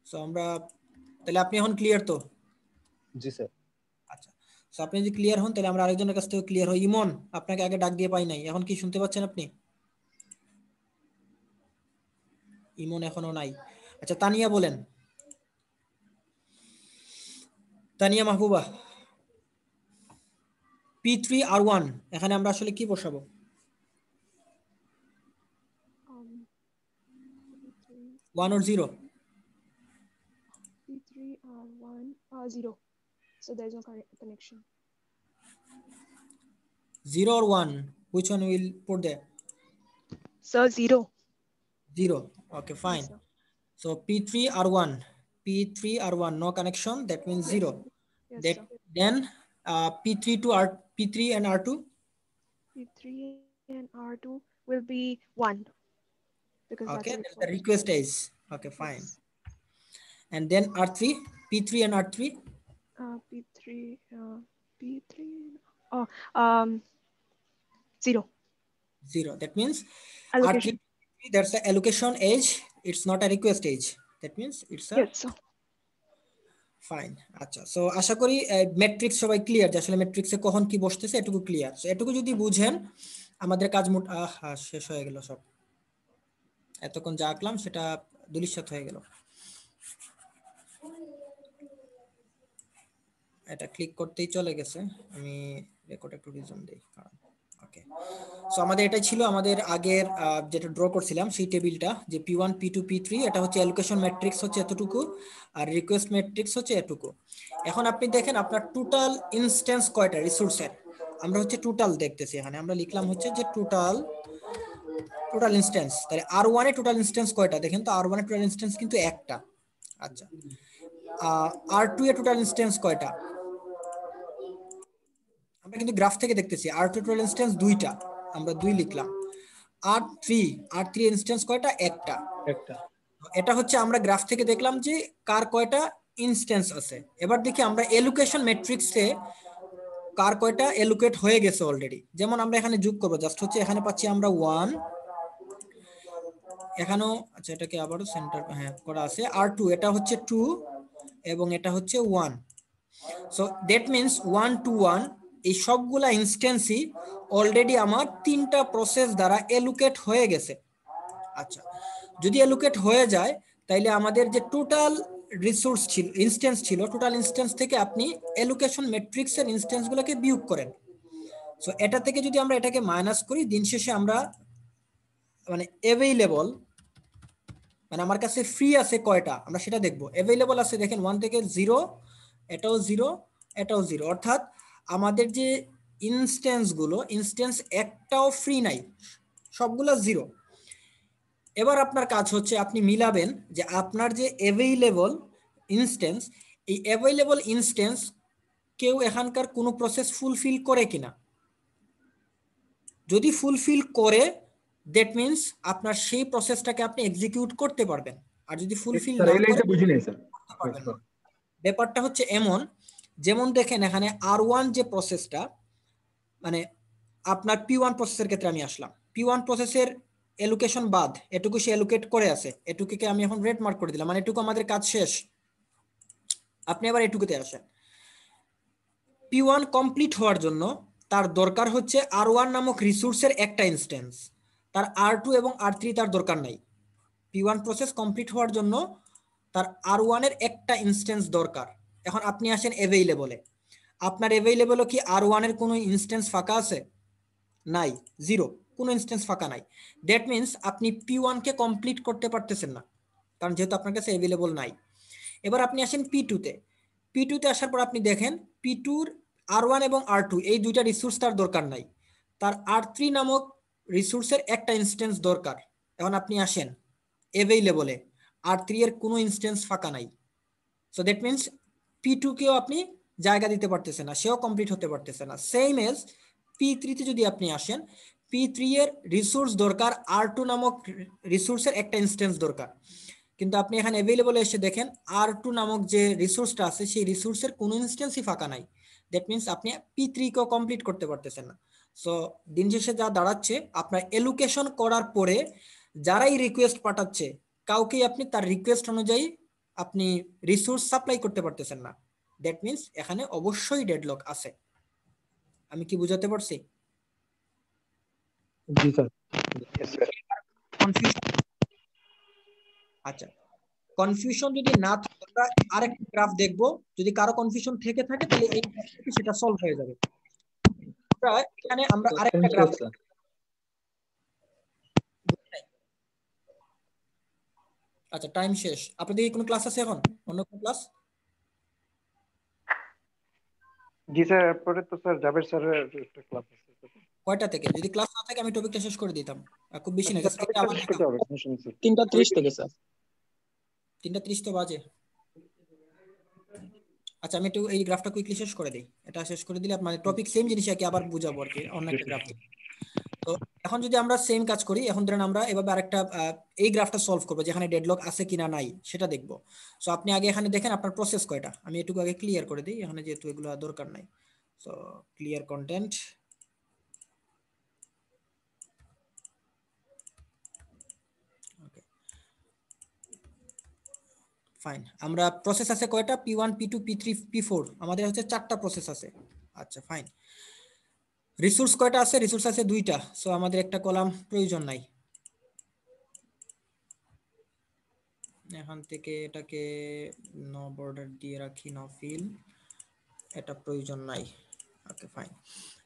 সো আমরা, তাহলে আপনি এখন ক্লিয়ার তো? জি স্যার। আচ্ছা, সো আপনি যদি ক্লিয়ার হন তাহলে আমরা আরেকজনের কাছ থেকে ক্লিয়ার হই। ইমন, আপনাকে আগে ডাক দিয়ে পাই নাই, এখন কি শুনতে পাচ্ছেন আপনি? ইমন এখনো নাই। আচ্ছা, তানিয়া বলেন। তানিয়া মাহবুবা, P3 R1 এখানে আমরা আসলে কি বসাবো? P3, 1 or 0? P3 R1 0. So there's no connection. 0 or 1? Which one will put there? Sir, 0. 0. Okay, Yes, fine. sir. So P3 R1, P3 R1, no connection. That means 0. Yes, That sir. then P3 to R, P3 and R2. P3 and R2 will be 1 because that's Okay, a that's the request. request is. Okay, fine. Yes. And then R3, P3 and R3. P3, P3. Oh, 0. 0. That means Allocation. R3, that's the allocation age. It's not a request age. That means it's a Yes, sir. Fine. আচ্ছা, সো আশা করি ম্যাট্রিক্স সবাই ক্লিয়ার, যে আসলে ম্যাট্রিক্সে কখন কি বসতেছে এটুকু ক্লিয়ার। সো এটুকু যদি বুঝেন আমাদের কাজ শেষ হয়ে গেল সব। এতক্ষণ যা আঁকলাম সেটা ধূলিসাৎ হয়ে গেল। এটা ক্লিক করতেই চলে গেছে, আমি রেকর্ড একটু রিজন দেই কারণ। ওকে, সো আমাদের এটাই ছিল আমাদের আগের যেটা ড্র করছিলাম সেই টেবিলটা, যে P1 P2 P3 এটা হচ্ছে অ্যালোকেশন ম্যাট্রিক্স হচ্ছে এতটুকু, আর রিকোয়েস্ট ম্যাট্রিক্স হচ্ছে এতটুকু। এখন আপনি দেখেন আপনার টোটাল ইনস্ট্যান্স কয়টা রিসোর্সের, আমরা হচ্ছে টোটাল দেখতেছি এখানে, আমরা লিখলাম হচ্ছে যে টোটাল ইনস্ট্যান্স। তাহলে R1 এ টোটাল ইনস্ট্যান্স কয়টা দেখেন তো, R1 এ টোটাল ইনস্ট্যান্স কিন্তু একটা। আচ্ছা, R2 এ টোটাল ইনস্ট্যান্স কয়টা, আমরা কিন্তু গ্রাফ থেকে দেখতেছি R2 টোটাল ইনস্ট্যান্স দুইটা, আমরা 2 লিখলাম। R3 ইনস্ট্যান্স কয়টা, একটা। এটা হচ্ছে আমরা গ্রাফ থেকে দেখলাম যে কার কয়টা ইনস্ট্যান্স আছে। এবার দেখি আমরা এলোকেশন ম্যাট্রিক্সে কার কয়টা এলোকেট হয়ে গেছে অলরেডি। যেমন আমরা এখানে যোগ করব, জাস্ট হচ্ছে এখানে পাচ্ছি আমরা 1, এখানেও আচ্ছা এটাকে আবারও সেন্টার হ্যাঁ করা আছে। R2 এটা হচ্ছে 2 এবং এটা হচ্ছে 1। সো দ্যাট মিন্স 1 to 1 এই সবগুলা ইনস্ট্যান্সই অলরেডি আমার তিনটা প্রসেস দ্বারা এলোকেট হয়ে গেছে। আচ্ছা, যদি এলোকেট হয়ে যায় তাইলে আমাদের যে টোটাল রিসোর্স ছিল, ইনস্ট্যান্স ছিল, টোটাল ইনস্ট্যান্স থেকে আপনি এলোকেশন ম্যাট্রিক্সের ইনস্ট্যান্সগুলোকে বিয়োগ করেন। সো এটা থেকে যদি আমরা এটাকে মাইনাস করি, দিন শেষে আমরা মানে অ্যাভেইলেবল, মানে আমার কাছে ফ্রি আছে কয়টা আমরা সেটা দেখব। অ্যাভেইলেবল আছে দেখেন 1 থেকে 0, এটাও 0, এটাও 0, অর্থাৎ আমাদের যে ইনস্ট্যান্সগুলো, ইনস্ট্যান্স একটাও ফ্রি নাই, সবগুলো 0। এবার আপনার কাজ হচ্ছে আপনি মিলাবেন যে আপনার যে অ্যাভেইলেবল ইনস্ট্যান্স, এই অ্যাভেইলেবল ইনস্ট্যান্স কেউ এখানকার কোনো প্রসেস ফুলফিল করে কিনা। যদি ফুলফিল করে দ্যাট মিন্স আপনার সেই প্রসেসটাকে আপনি এক্সিকিউট করতে পারবেন, আর যদি ফুলফিল না করে করতে পারবেন না। ব্যাপারটা হচ্ছে এমন, যেমন দেখেন এখানে R1 যে প্রসেসটা, মানে আপনার P1 প্রসেসের ক্ষেত্রে আমি আসলাম, P1 প্রসেসের এলোকেশন বাদ এটুকু সে এলোকেট করে আছে, এটুকুকে আমি এখন রেড মার্ক করে দিলাম, মানে এটুকু আমাদের কাজ শেষ। আপনি আবার এটুকুতে আসেন, P1 কমপ্লিট হওয়ার জন্য তার দরকার হচ্ছে R1 নামক রিসোর্সের একটা ইনস্ট্যান্স, তার R2 এবং R3 তার দরকার নাই। P1 প্রসেস কমপ্লিট হওয়ার জন্য তার R1 এর একটা ইনস্ট্যান্স দরকার। এখন আপনি আসেন অ্যাভেইলেবলে, আপনার অ্যাভেইলেবলও কি R1 এর কোনো ইনস্ট্যান্স ফাঁকা আছে? নাই, 0, কোনো ইনস্ট্যান্স ফাঁকা নাই। দ্যাট মিন্স আপনি P1 কে কমপ্লিট করতে পারতেছেন না, কারণ যেহেতু আপনার কাছে অ্যাভেইলেবল নাই। এবার আপনি আসেন P2 তে, P2 তে আসার পর আপনি দেখেন P2 R1 এবং R2 এই দুইটা রিসোর্স তার দরকার নাই, তার R3 নামক রিসোর্সের একটা ইনস্ট্যান্স দরকার। এখন আপনি আসেন অ্যাভেইলেবলে, R3 এর কোনো ইনস্ট্যান্স ফাঁকা নাই। সো দ্যাট মিন্স P2 কেও আপনি জায়গা দিতে পারতেছেন না, সেও কমপ্লিট হতে পারতেছে না। সেম এজ P3 তে যদি আপনি আসেন, P3 এর রিসোর্স দরকার R2 নামক রিসোর্সের একটা ইনস্ট্যান্স দরকার, কিন্তু আপনি এখানে অ্যাভেইলেবল এসে দেখেন R2 নামক যে রিসোর্সটা আছে সেই রিসোর্সের কোনো ইনস্ট্যান্সই ফাঁকা নাই। দ্যাট মিন্স আপনি P3 কেও কমপ্লিট করতে পারতেছেন না। সো দিন শেষে যা দাঁড়াচ্ছে, আপনার এলোকেশন করার পরে যারাই রিকোয়েস্ট পাঠাচ্ছে কাউকেই আপনি তার রিকোয়েস্ট অনুযায়ী আপনি রিসোর্স সাপ্লাই করতে পারতেছেন না। দ্যাট মিন্স এখানে অবশ্যই ডেডলক আছে। আমি কি বুঝাতে পারছি? জি স্যার। কনফিউশন? আচ্ছা, কনফিউশন যদি না থাকে আমরা আরেকটা গ্রাফ দেখব, যদি কারো কনফিউশন থেকে থাকে তাহলে এই সেটা সলভ হয়ে যাবে। এখানে আমরা আরেকটা গ্রাফ, আচ্ছা টাইম শেষ। আপনাদের কি কোনো ক্লাস আছে এখন, অন্য কোনো ক্লাস? জি স্যার, এরপরে তো স্যার জাবের স্যারের একটা ক্লাস আছে। কয়টা থেকে? যদি ক্লাস না থাকে আমি টপিকটা শেষ করে দিতাম, খুব বেশি না, জাস্ট এটা আবার শেষ দেখাবো। করতে হবে, সমস্যা নেই স্যার। 3:30 থেকে স্যার। 3:30 তো বাজে। আচ্ছা আমি একটু এই গ্রাফটা কুইকলি শেষ করে দিই, এটা শেষ করে দিলে মানে টপিক সেম জিনিস আর কি, আবার বুঝাবো আর কি অন্য একটা গ্রাফ। তো এখন যদি আমরা সেম কাজ করি, এখন ধরেন আমরা এভাবে আরেকটা এই গ্রাফটা সলভ করবো যেখানে ডেডলক আছে কিনা নাই সেটা দেখবো। সো আপনি আগে এখানে দেখেন আপনার প্রসেস কয়টা, আমি এটুকু আগে ক্লিয়ার করে দিই এখানে যেহেতু এগুলো দরকার নাই। So clear content, okay fine. আমরা প্রসেস আছে কয়টা? P1 P2 P3 P4, আমাদের হচ্ছে 4টা প্রসেস আছে। আচ্ছা ফাইন। রিসোর্স কয়টা আছে? রিসোর্স আছে 2টা, সো আমাদের একটা কলাম প্রয়োজন নাই। এখান থেকে এটাকে নো বর্ডার দিয়ে রাখি, নো ফিল, এটা প্রয়োজন নাই। ওকে ফাইন,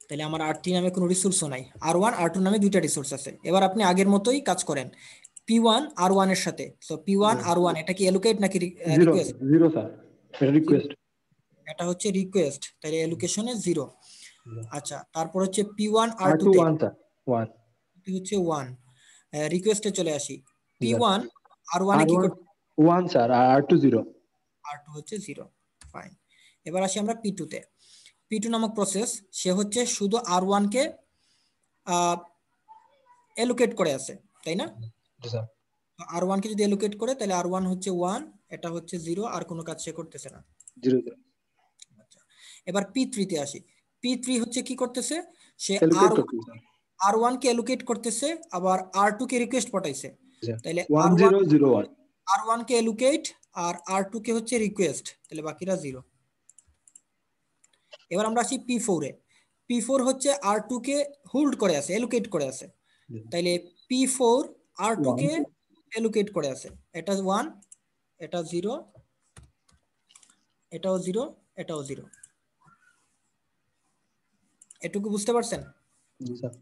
তাহলে আমার R3 নামে কোনো রিসোর্সও নাই, R1 R2 নামে 2টা রিসোর্স আছে। এবার আপনি আগের মতোই কাজ করেন, P1 R1 এর সাথে। সো P1 R1 এটা কি এলোকেট নাকি রিকোয়েস্ট? জিরো স্যার, এটা রিকোয়েস্ট। এটা হচ্ছে রিকোয়েস্ট, তাহলে এলোকেশনে 0। আচ্ছা তারপর হচ্ছে P1 R2 তে 1 স্যার, 1 হচ্ছে 1। রিকোয়েস্টে চলে আসি, P1 R1 এ কি করতে? 1 স্যার, আর R2 0। R2 হচ্ছে 0, ফাইন। এবার আসি আমরা P2 তে। P2 নামক প্রসেস, সে হচ্ছে শুধু R1 কে এলোকেট করে আছে, তাই না? জি স্যার। R1 কে যদি এলোকেট করে তাহলে R1 হচ্ছে 1, এটা হচ্ছে 0, আর কোনো কাজ সে করতেছে না। 0। আচ্ছা এবার P3 তে আসি। P3 হচ্ছে কি করতেছে? সে এলোকেট করতে স্যার। R1 কে এলোকেট করতেছে, আবার R2 কে রিকোয়েস্ট পাঠাইছে, তাহলে 1 0 0 1। R1 কে এলোকেট আর R2 কে হচ্ছে রিকোয়েস্ট, তাহলে বাকিরা 0। এবার আমরা আসি P4 এ। P4 হচ্ছে R2 কে হোল্ড করে আছে, এলোকেট করে আছে, তাইলে P4 R2 কে এলোকেট করে আছে, এটা 1, এটা 0, এটাও 0, এটাও 0। এটুকু বুঝতে পারছেন? জি স্যার।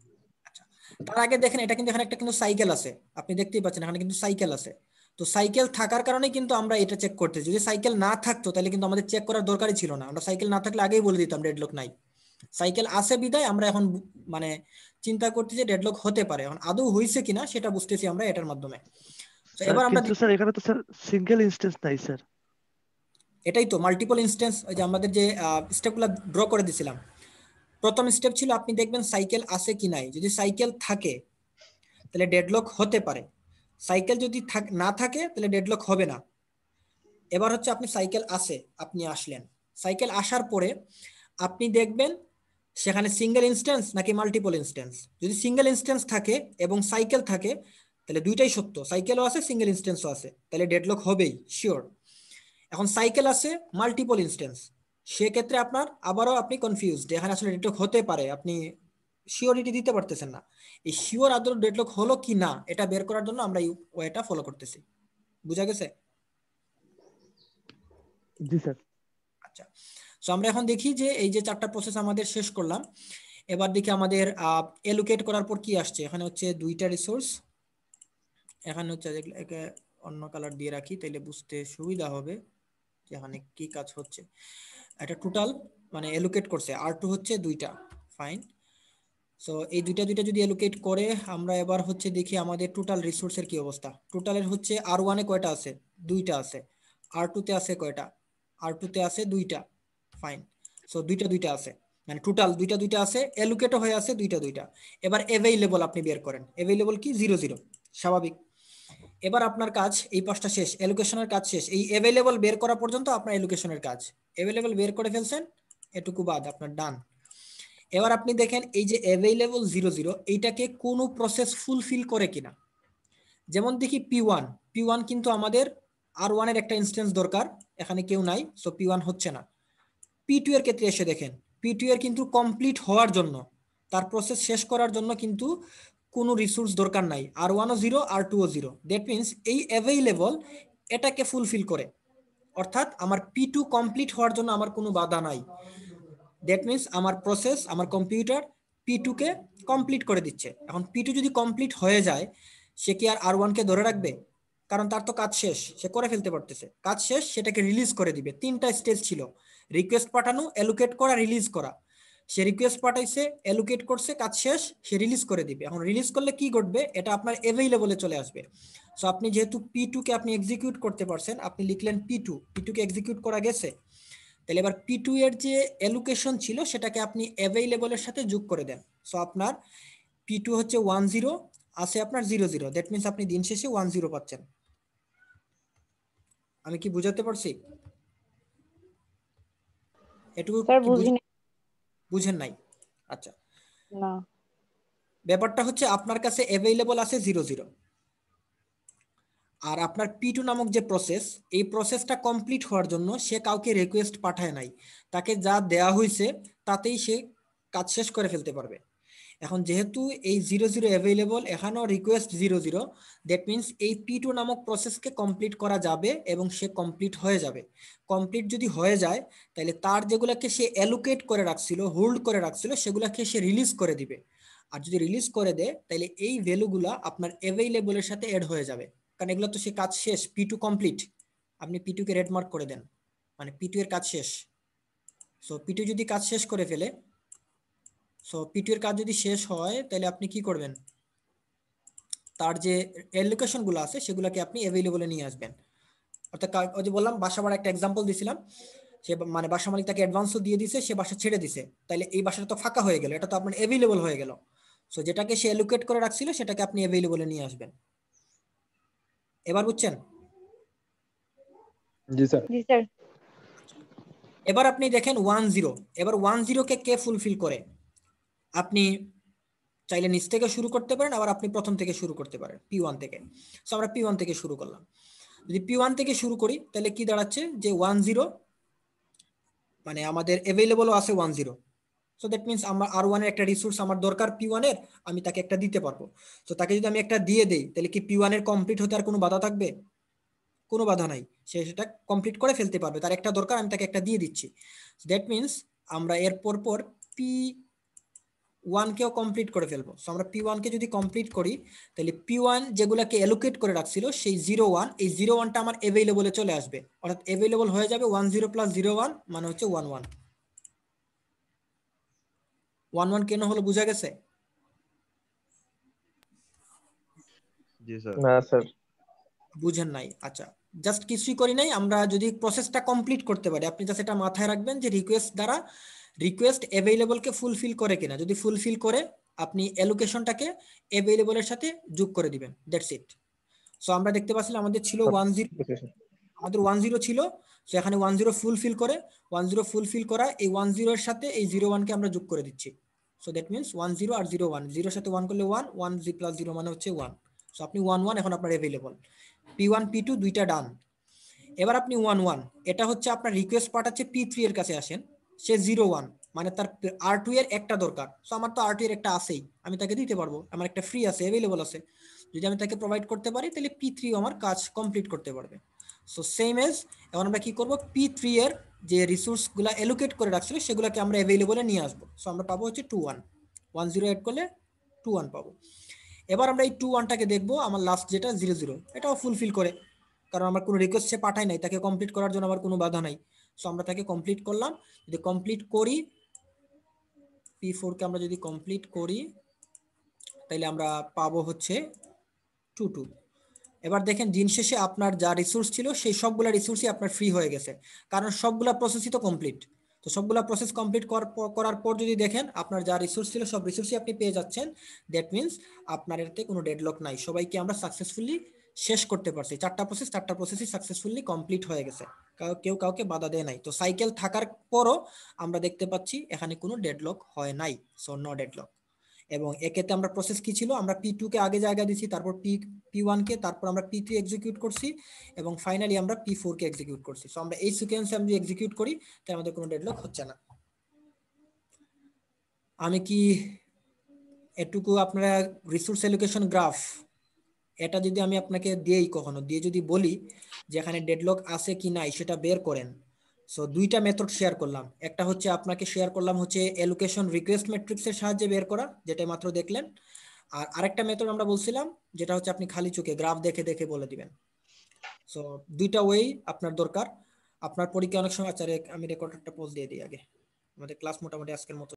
আচ্ছা তার আগে দেখেন এটা কিন্তু এখানে একটা কিন্তু সাইকেল আছে, আপনি দেখতেই পাচ্ছেন এখানে কিন্তু সাইকেল আছে। তো সাইকেল থাকার কারণে কিন্তু আমরা এটা চেক করতে, যদি সাইকেল না থাকতো তাহলে কিন্তু আমাদের চেক করার দরকারই ছিল না, আমরা সাইকেল না থাকলে আগেই বলে দিতাম ডেডলক নাই। সাইকেল আছে বিদায় আমরা এখন মানে চিন্তা করতে যে ডেডলক হতে পারে, এখন আদৌ হইছে কিনা সেটা বুঝতেছি আমরা এটার মাধ্যমে। তো এবার আমরা কিন্তু স্যার এখানে তো স্যার সিঙ্গেল ইনস্টেন্স নাই স্যার। এটাই তো মাল্টিপল ইনস্টেন্স, ওই যে আমাদের যে স্টেপগুলো ড্র করে দিছিলাম। প্রথম স্টেপ ছিল আপনি দেখবেন সাইকেল আছে কি নাই, যদি সাইকেল থাকে তাহলে ডেডলক হতে পারে, সাইকেল যদি না থাকে তাহলে ডেডলক হবে না। এবার হচ্ছে আপনি সাইকেল আছে, আপনি আসলেন, সাইকেল আসার পরে আপনি দেখবেন সেখানে সিঙ্গেল ইনস্ট্যান্স নাকি মাল্টিপল ইনস্ট্যান্স। যদি সিঙ্গেল ইনস্ট্যান্স থাকে এবং সাইকেল থাকে তাহলে দুইটাই সত্য, সাইকেলও আছে সিঙ্গেল ইনস্ট্যান্সও আছে, তাহলে ডেডলক হবেই শিওর। এখন সাইকেল আছে মাল্টিপল ইনস্ট্যান্স, সেক্ষেত্রে আপনার আবারও আপনি কনফিউজড, এখানে আসলে ডেডলক হতে পারে, আপনি শিওরিটি দিতে পারতেছেন না। এই শিওর আদৌ ডেডলক হলো কি না এটা বের করার জন্য আমরা এই ওয়েটা ফলো করতেছি। বুঝা গেছে? জি স্যার। আচ্ছা সো আমরা এখন দেখি যে এই যে 4টা প্রসেস আমাদের শেষ করলাম, এবার দেখি আমাদের এলোকেট করার পর কি আসছে। এখানে হচ্ছে 2টা রিসোর্স, এখানে হচ্ছে একে অন্য কালার দিয়ে রাখি তাহলে বুঝতে সুবিধা হবে যে এখানে কি কাজ হচ্ছে। এটা টোটাল মানে এলোকেট করছে, R2 হচ্ছে 2টা, ফাইন। সো এই দুইটা যদি এলোকেট করে আমরা এবার হচ্ছে দেখি আমাদের টোটাল রিসোর্সের কি অবস্থা। টোটালের হচ্ছে R1 এ কয়টা আছে? 2টা আছে। R2 তে আছে কয়টা? R2 তে আছে 2টা, ফাইন। সো 2টা আছে, মানে টোটাল 2টা আছে, এলোকেটও হয়ে আছে 2টা। এবার অ্যাভেইলেবল আপনি বের করেন, অ্যাভেইলেবল কি? 0 0, স্বাভাবিক। এবার আপনার কাজ এই পাঁচটা শেষ, এলোকেশনের কাজ শেষ, এই অ্যাভেইলেবল বের করা পর্যন্ত আপনার এলোকেশনের কাজ। অ্যাভেইলেবল বের করে ফেলছেন, এটুকু বাদ আপনার ডান। এবার আপনি দেখেন এই যে অ্যাভেইলেবল 0 0 এইটাকে কোনো প্রসেস ফুলফিল করে কিনা। যেমন দেখি P1 কিন্তু আমাদের R1 এর একটা ইনস্ট্যান্স দরকার, এখানে কেউ নাই, সো P1 হচ্ছে না। P2 এর ক্ষেত্রে এসে দেখেন P2 এর কিন্তু কমপ্লিট হওয়ার জন্য, তার প্রসেস শেষ করার জন্য কিন্তু কোনো রিসোর্স দরকার নাই, R1 ও 0 R2 ও 0, দ্যাট মিন্স এই অ্যাভেইলেবল এটাকে ফুলফিল করে, অর্থাৎ আমার P2 কমপ্লিট হওয়ার জন্য আমার কোনো বাধা নাই। দ্যাট মিন্স আমার প্রসেস, আমার কম্পিউটার P2 কে কমপ্লিট করে দিচ্ছে। এখন P2 যদি কমপ্লিট হয়ে যায় সে কি আর R1 কে ধরে রাখবে? কারণ তার তো কাজ শেষ, সে করে ফেলতে পারতেছে, কাজ শেষ, সেটাকে রিলিজ করে দিবে। 3টা স্টেজ ছিল, রিকোয়েস্ট পাঠানো, এলোকেট করা, রিলিজ করা। সে রিকোয়েস্ট পাঠাইছে, অ্যালোকেট করছে, কাজ শেষ, সে রিলিজ করে দিবে। এখন রিলিজ করলে কি ঘটবে, এটা আপনার অ্যাভেইলেবলে চলে আসবে। সো আপনি যেহেতু P2 কে আপনি এক্সিকিউট করতে পারছেন, আপনি লিখলেন P2 কে এক্সিকিউট করা গেছে, তাহলে এবার P2 এর যে অ্যালোকেশন ছিল সেটাকে আপনি অ্যাভেইলেবলের সাথে যোগ করে দেন। সো আপনার P2 হচ্ছে 10 আছে আপনার 00, দ্যাট মিন্স আপনি দিন শেষে 10 পাচ্ছেন। আমি কি বুঝাতে পারছি? এটুকু স্যার কি বুঝিনি। বুঝেন নাই? আচ্ছা, না। ব্যাপারটা হচ্ছে আপনার কাছে অ্যাভেইলেবল আছে 00, আর আপনার P2 নামক যে প্রসেস, এই প্রসেসটা কমপ্লিট হওয়ার জন্য সে কাউকে রিকোয়েস্ট পাঠায় নাই, তাকে যা দেয়া হয়েছে তাতেই সে কাজ শেষ করে ফেলতে পারবে। এখন যেহেতু এই 00 অ্যাভেইলেবল, এখানেও রিকোয়েস্ট 00, দ্যাট মিন্স এই P2 নামক প্রসেসকে কমপ্লিট করা যাবে এবং সে কমপ্লিট হয়ে যাবে। কমপ্লিট যদি হয়ে যায় তাহলে তার যেগুলোকে সে অ্যালোকেট করে রাখছিল, হোল্ড করে রাখছিল, সেগুলোকে সে রিলিজ করে দিবে। আর যদি রিলিজ করে দেয় তাহলে এই ভ্যালুগুলা আপনার অ্যাভেইলেবলের সাথে অ্যাড হয়ে যাবে, কারণ এগুলো তো সে কাজ শেষ, P2 কমপ্লিট। আপনি P2 কে রেড মার্ক করে দেন, মানে P2 এর কাজ শেষ। সো P2 যদি কাজ শেষ করে ফেলে, সো P2 এর কাজ যদি শেষ হয় তাহলে আপনি কি করবেন, তার যে অ্যালোকেশন গুলো আছে সেগুলোকে আপনি অ্যাভেইলেবলে নিয়ে আসবেন। অর্থাৎ ওই যে বললাম বাসা ভাড়া একটা এক্সাম্পল দিছিলাম, সে মানে বাসা মালিক তাকে অ্যাডভান্সও দিয়ে দিছে, সে বাসা ছেড়ে দিছে, তাহলে এই বাসাটা তো ফাঁকা হয়ে গেল, এটা তো আপনার অ্যাভেইলেবল হয়ে গেল। সো যেটাকে সে অ্যালোকেট করে রাখছিল সেটাকে আপনি অ্যাভেইলেবলে নিয়ে আসবেন। এবার বুঝছেন? জি স্যার। জি স্যার। এবার আপনি দেখেন 10, এবার 10 কে কে ফুলফিল করে? আপনি চাইলে নিচ থেকে শুরু করতে পারেন, আবার আপনি প্রথম থেকে শুরু করতে পারেন, P1 থেকে। সো আমরা P1 থেকে শুরু করলাম। যদি P1 থেকে শুরু করি তাহলে কি দাঁড়াচ্ছে, যে 10 মানে আমাদের অ্যাভেইলেবলও আছে 10। সো দ্যাট মিন্স আমার R1 এর একটা রিসোর্স আমার দরকার P1 এর, আমি তাকে একটা দিতে পারবো। তো তাকে যদি আমি একটা দিয়ে দেই তাহলে কি P1 এর কমপ্লিট হতে আর কোনো বাধা থাকবে? কোনো বাধা নাই, সে সেটা কমপ্লিট করে ফেলতে পারবে, তার একটা দরকার, আমি তাকে একটা দিয়ে দিচ্ছি। দ্যাট মিন্স আমরা এর পর P1 কেও কমপ্লিট করে ফেলবো। সো আমরা P1 কে যদি কমপ্লিট করি তাহলে P1 যেগুলাকে অ্যালোকেট করে রাখছিল সেই 01, এই 01টা আমার অ্যাভেইলেবলে চলে আসবে, অর্থাৎ অ্যাভেইলেবল হয়ে যাবে 10 + 01 মানে হচ্ছে 11। 11 কেন হলো বুঝা গেছে? জি স্যার। না স্যার। বুঝেন নাই? আচ্ছা, জাস্ট কিছুই করি নাই, আমরা যদি প্রসেসটা কমপ্লিট করতে পারি, আপনি জাস্ট এটা মাথায় রাখবেন যে রিকোয়েস্ট দ্বারা রিকোয়েস্ট অ্যাভেইলেবলকে ফুলফিল করে কিনা, যদি ফুলফিল করে আপনি অ্যালোকেশনটাকে অ্যাভেইলেবলের সাথে যোগ করে দিবেন, দ্যাটস ইট। সো আমরা দেখতে পাচ্ছিলাম আমাদের ছিল 10, আমাদের 10 ছিল, সো এখানে 10 ফুলফিল করে, 10 ফুলফিল করা এই 10 এর সাথে এই 01 কে আমরা যোগ করে দিচ্ছি। সো দ্যাট মিন্স 10 আর 01, 0 সাথে 1 করলে 1, 1 + 0 মানে হচ্ছে 1। সো আপনি 11 এখন আপনার অ্যাভেইলেবল, P1 P2 দুইটা ডান। এবার আপনি 11, এটা হচ্ছে আপনার রিকোয়েস্ট পাঠাচ্ছে P3 এর কাছে, আসেন, সে 01 মানে তার R2 এর একটা দরকার। সো আমার তো R2 এর একটা আছেই, আমি তাকে দিতে পারবো, আমার একটা ফ্রি আছে, অ্যাভেইলেবল আছে, যদি আমি তাকে প্রোভাইড করতে পারি তাহলে P3 আমার কাজ কমপ্লিট করতে পারবে। সো সেম এজ এখন আমরা কি করব, P3 এর যে রিসোর্সগুলো অ্যালোকেট করে রাখছিল সেগুলোকে আমরা অ্যাভেইলেবলে নিয়ে আসবো। সো আমরা পাবো হচ্ছে 21, 10 এড করলে 21 পাবো। এবার আমরা এই 21টাকে দেখবো, আমার লাস্ট যেটা 00, এটাও ফুলফিল করে, কারণ আমার কোনো রিকোয়েস্ট সে পাঠায় নাই, তাকে কমপ্লিট করার জন্য আমার কোনো বাধা নাই। সো আমরা তাকে কমপ্লিট করলাম। যদি কমপ্লিট করি, P4 কে আমরা যদি কমপ্লিট করি তাহলে আমরা পাবো হচ্ছে 22। এবার দেখেন দিন শেষে আপনার যা রিসোর্স ছিল সেই সবগুলা রিসোর্সই আপনার ফ্রি হয়ে গেছে, কারণ সবগুলা প্রসেসই তো কমপ্লিট। তো সবগুলা প্রসেস কমপ্লিট করার পর যদি দেখেন আপনার যা রিসোর্স ছিল সব রিসোর্সই আপনি পেয়ে যাচ্ছেন, দ্যাট মিন্স আপনার এতে কোনো ডেডলক নাই, সবাইকে আমরা সাকসেসফুলি শেষ করতে পারছি। চারটা প্রসেসই সাকসেসফুলি কমপ্লিট হয়ে গেছে, কেউ কাউকে বাধা দেয় নাই। তো সাইকেল থাকার পরও আমরা দেখতে পাচ্ছি এখানে কোনো ডেডলক হয় নাই, সো নো ডেডলক। এবং একেতে আমরা প্রসেস কি ছিল, আমরা P2 কে আগে জায়গা দিছি, তারপর P1 কে, তারপর আমরা P3 এক্সিকিউট করছি, এবং ফাইনালি আমরা P4 কে এক্সিকিউট করছি। সো আমরা এই সিকোয়েন্সে আমরা এক্সিকিউট করি তাই আমাদের কোনো ডেডলক হচ্ছে না। আমি কি এটুকু আপনারা রিসোর্স অ্যালোকেশন গ্রাফ, এটা যদি আমি আপনাকে দিই কখনো দিয়ে যদি বলি যে এখানে ডেডলক আছে কি নাই সেটা বের করেন, সো দুইটা মেথড শেয়ার করলাম। একটা হচ্ছে আপনাকে শেয়ার করলাম হচ্ছে অ্যালোকেশন রিকোয়েস্ট ম্যাট্রিক্সের সাহায্যে বের করা, যেটা মাত্র দেখলেন। আর আরেকটা মেথড আমরা বলছিলাম যেটা হচ্ছে আপনি খালি চোখে গ্রাফ দেখে দেখে বলে দিবেন। সো দুইটা ওয়েই আপনার দরকার। আপনার পরীক্ষা অনেক সময়, আচ্ছা আমি রেকর্ডারটা পজ দিয়ে দিই আগে, আমাদের ক্লাস মোটামুটি আজকের মতো